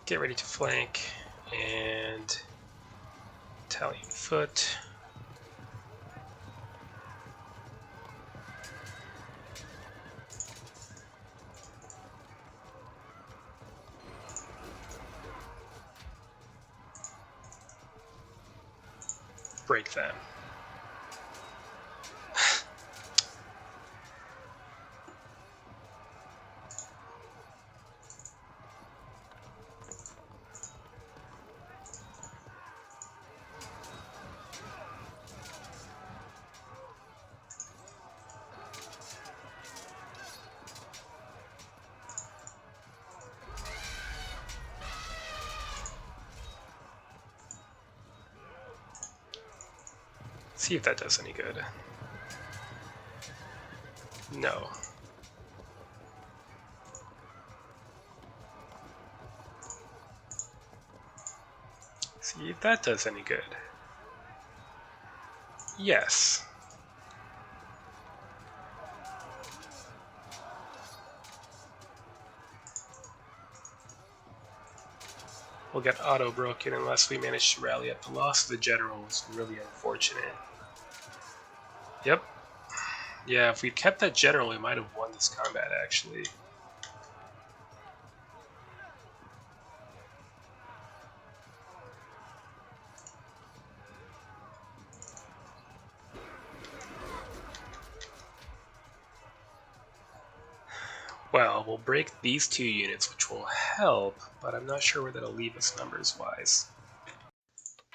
Speaker 1: Get ready to flank, and Italian foot. Break them. See if that does any good. No. See if that does any good. Yes. We'll get auto-broken unless we manage to rally up. The loss of the general was really unfortunate. Yep. Yeah, if we'd kept that general, we might have won this combat, actually. Well, we'll break these two units, which will help, but I'm not sure where that'll leave us numbers-wise.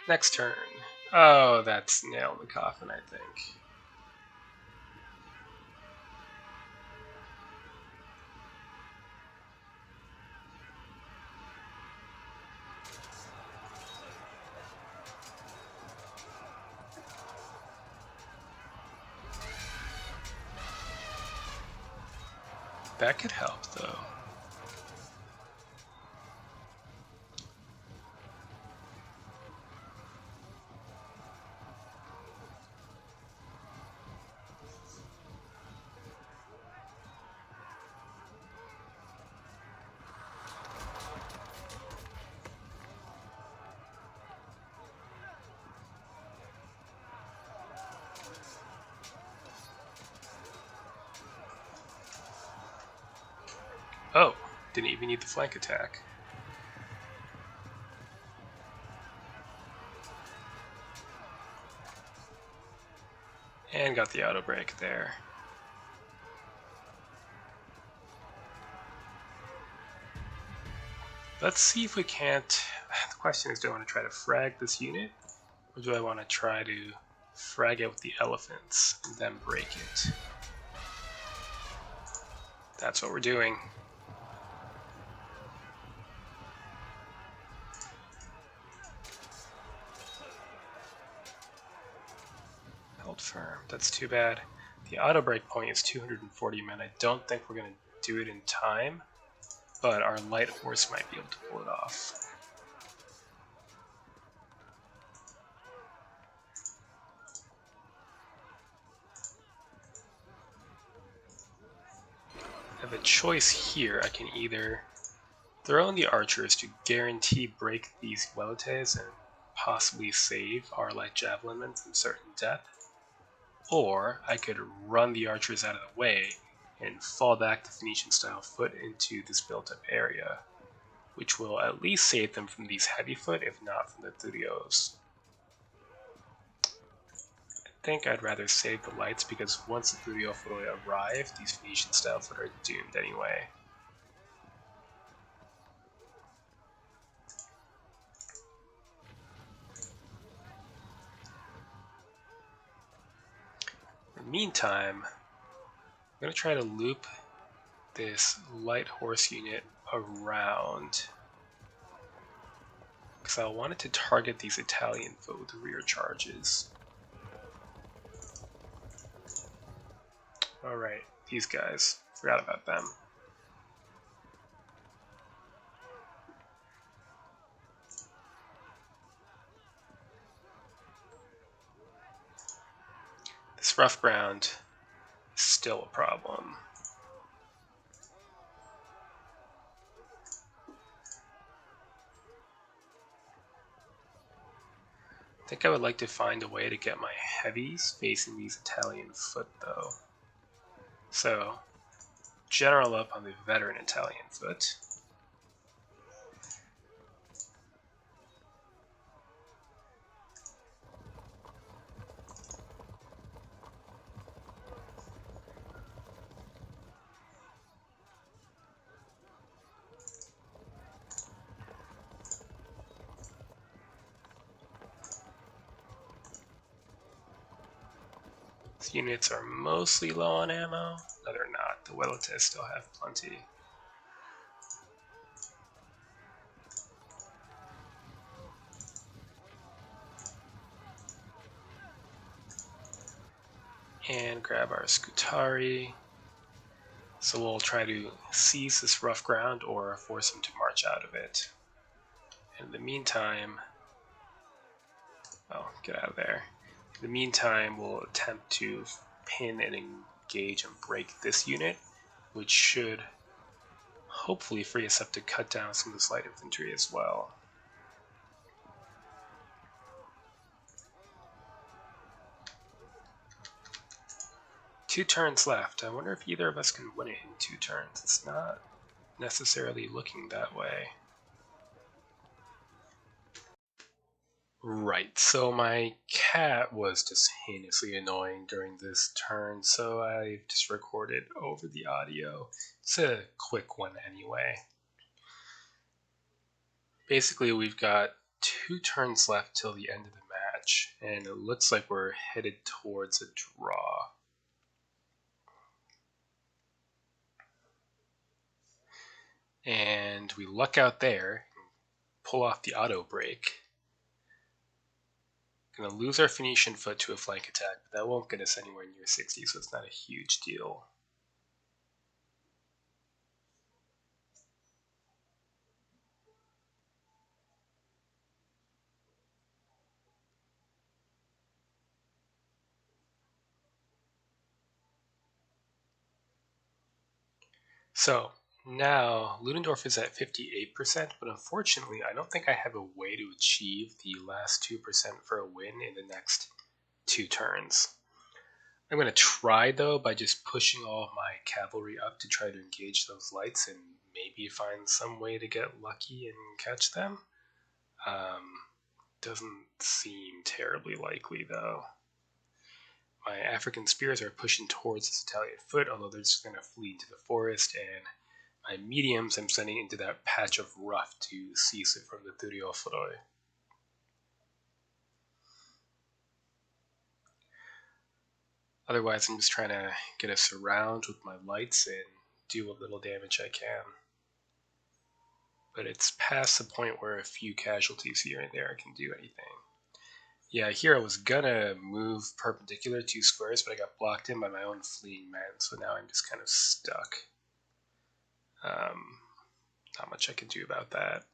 Speaker 1: Next turn. Oh, that's nail in the coffin, I think. That could help, though. Didn't even need the flank attack. And got the auto break there. Let's see if we can't. The question is, do I want to try to frag this unit, or do I want to try to frag it with the elephants and then break it? That's what we're doing. Held firm. That's too bad. The auto break point is 240 men. I don't think we're going to do it in time, but our light horse might be able to pull it off. I have a choice here. I can either throw in the archers to guarantee break these Weletes and possibly save our light javelin men from certain death, or I could run the archers out of the way and fall back the Phoenician-style foot into this built-up area, which will at least save them from these heavy foot, if not from the Thudios. I think I'd rather save the lights, because once the Thudio foot arrive, these Phoenician-style foot are doomed anyway. In the meantime, I'm going to try to loop this light horse unit around, because I wanted to target these Italian foot with rear charges. Alright, these guys. Forgot about them. This rough ground is still a problem. I think I would like to find a way to get my heavies facing these Italian foot, though. So, general up on the veteran Italian foot. These units are mostly low on ammo. No, they're not. The Weletes still have plenty. And grab our Scutari. So we'll try to seize this rough ground or force him to march out of it. In the meantime, oh, get out of there. In the meantime, we'll attempt to pin and engage and break this unit, which should hopefully free us up to cut down some of this light infantry as well. Two turns left. I wonder if either of us can win it in 2 turns. It's not necessarily looking that way. Right, so my cat was just heinously annoying during this turn, so I just recorded over the audio. It's a quick one anyway. Basically, we've got 2 turns left till the end of the match, and it looks like we're headed towards a draw. And we luck out there, pull off the auto break. Gonna lose our Phoenician foot to a flank attack, but that won't get us anywhere near 60, so it's not a huge deal. So now Ludendorff is at 58%, but unfortunately I don't think I have a way to achieve the last 2% for a win in the next 2 turns. I'm going to try, though, by just pushing all of my cavalry up to try to engage those lights and maybe find some way to get lucky and catch them. Doesn't seem terribly likely, though. My African spears are pushing towards this Italian foot, although they're just going to flee into the forest, and my mediums I'm sending into that patch of rough to seize it from the Thuriofloi. Otherwise, I'm just trying to get a surround with my lights and do what little damage I can. But it's past the point where a few casualties here and there can do anything. Yeah, here I was gonna move perpendicular 2 squares, but I got blocked in by my own fleeing men, so now I'm just kind of stuck. Not much I can do about that.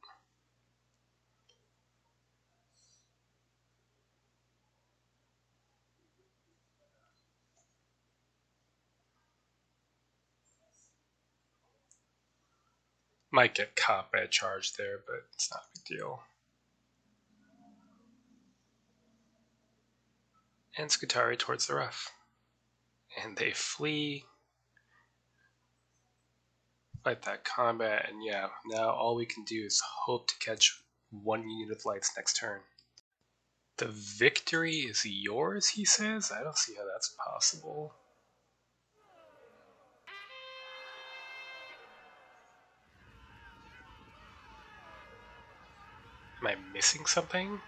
Speaker 1: Might get caught by a charge there, but it's not a big deal. And Scutari towards the rough. And they flee. Fight that combat, and yeah, now all we can do is hope to catch one unit of lights next turn. The victory is yours, he says? I don't see how that's possible. Am I missing something?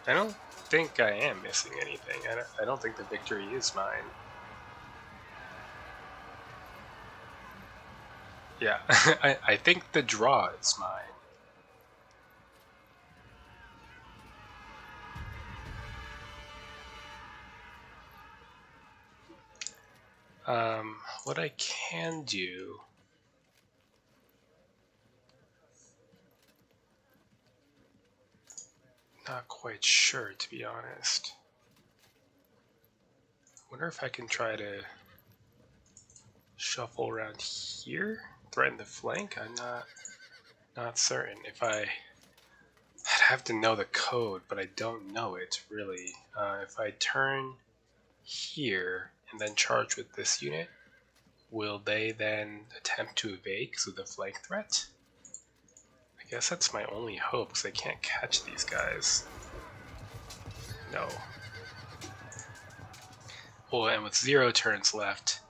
Speaker 1: I don't think I am missing anything. I don't think the victory is mine. Yeah, I think the draw is mine. What I can do... Not quite sure, to be honest. Wonder if I can try to shuffle around here, threaten the flank. I'm not certain. I'd have to know the code, but I don't know it really. If I turn here and then charge with this unit, will they then attempt to evade because of the flank threat? I guess that's my only hope, because I can't catch these guys. No. Well, and with 0 turns left,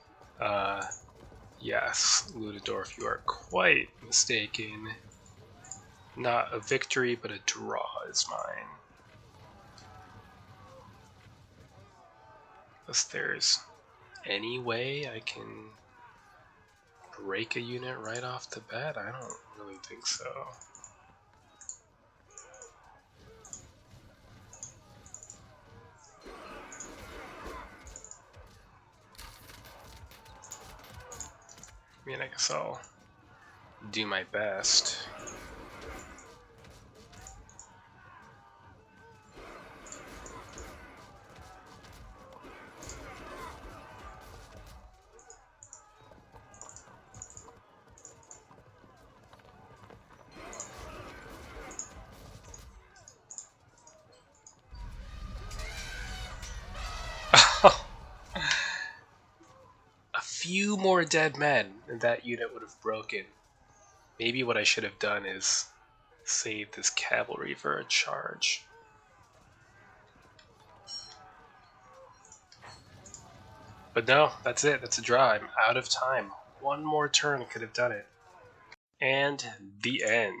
Speaker 1: yes, Ludendorff, you are quite mistaken. Not a victory, but a draw is mine. Unless there's any way I can break a unit right off the bat, I don't really think so. I mean, I guess I'll do my best. A few more dead men and that unit would have broken. Maybe what I should have done is save this cavalry for a charge. But no, that's it. That's a draw. I'm out of time. One more turn could have done it. And the end.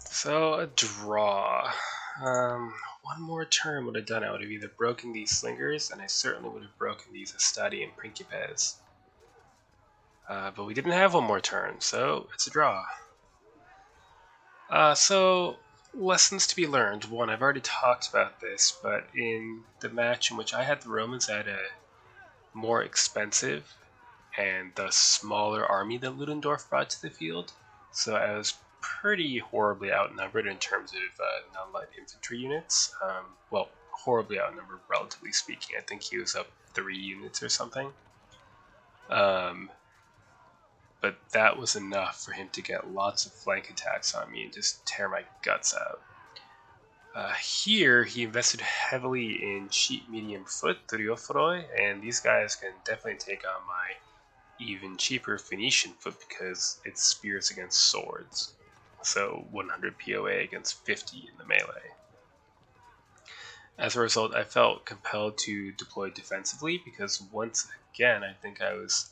Speaker 1: So, a draw. One more turn would have done it. I would have either broken these slingers, and I certainly would have broken these Astadi and Principes. But we didn't have one more turn, so it's a draw. So, lessons to be learned. One, I've already talked about this, but in the match in which I had the Romans, I had a more expensive and the smaller army that Ludendorff brought to the field. So I was pretty horribly outnumbered in terms of non-light infantry units. Well, horribly outnumbered, relatively speaking. I think he was up 3 units or something. But that was enough for him to get lots of flank attacks on me and just tear my guts out. Here, he invested heavily in cheap medium foot, Triofroi, and these guys can definitely take on my even cheaper Phoenician foot because it spears against swords. So 100 POA against 50 in the melee. As a result, I felt compelled to deploy defensively because once again, I think I was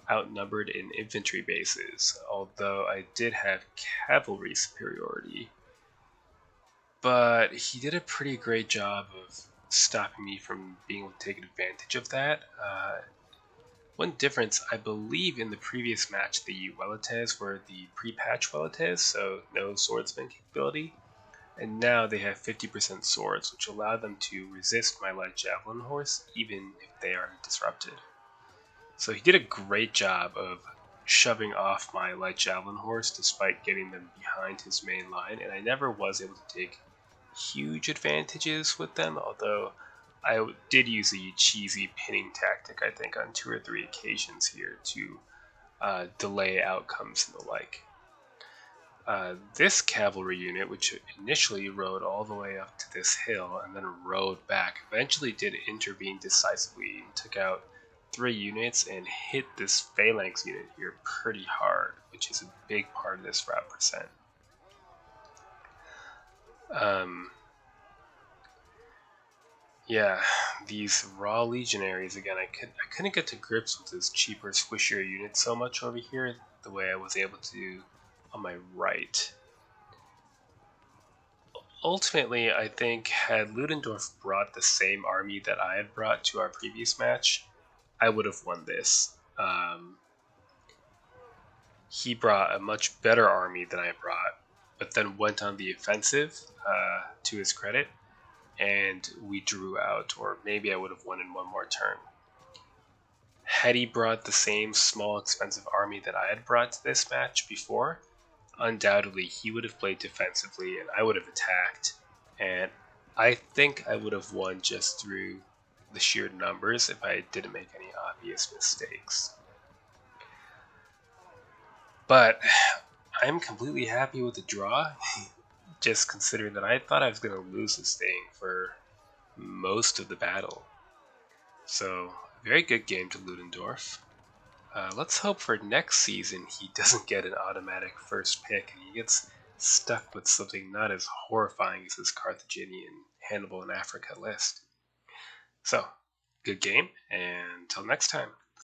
Speaker 1: outnumbered in infantry bases, although I did have cavalry superiority. But he did a pretty great job of stopping me from being able to take advantage of that. One difference, I believe in the previous match, the Weletes were the pre-patch Weletes, so no swordsman capability. And now they have 50% swords, which allow them to resist my light javelin horse, even if they are disrupted. So he did a great job of shoving off my light javelin horse despite getting them behind his main line, and I never was able to take huge advantages with them, although I did use a cheesy pinning tactic, I think, on 2 or 3 occasions here to delay outcomes and the like. This cavalry unit, which initially rode all the way up to this hill and then rode back, eventually did intervene decisively and took out 3 units and hit this phalanx unit here pretty hard, which is a big part of this rout percent. Yeah, these raw legionaries again. I couldn't get to grips with this cheaper, squishier unit so much over here the way I was able to do on my right. Ultimately, I think had Ludendorff brought the same army that I had brought to our previous match, I would have won this. He brought a much better army than I brought, but then went on the offensive, to his credit, and we drew out, or maybe I would have won in one more turn. Had he brought the same small, expensive army that I had brought to this match before, undoubtedly he would have played defensively and I would have attacked, and I think I would have won just through the sheer numbers if I didn't make any obvious mistakes. But I'm completely happy with the draw, just considering that I thought I was going to lose this thing for most of the battle. So, very good game to Ludendorff. Let's hope for next season he doesn't get an automatic first pick and he gets stuck with something not as horrifying as his Carthaginian Hannibal in Africa list. So, good game, and until next time.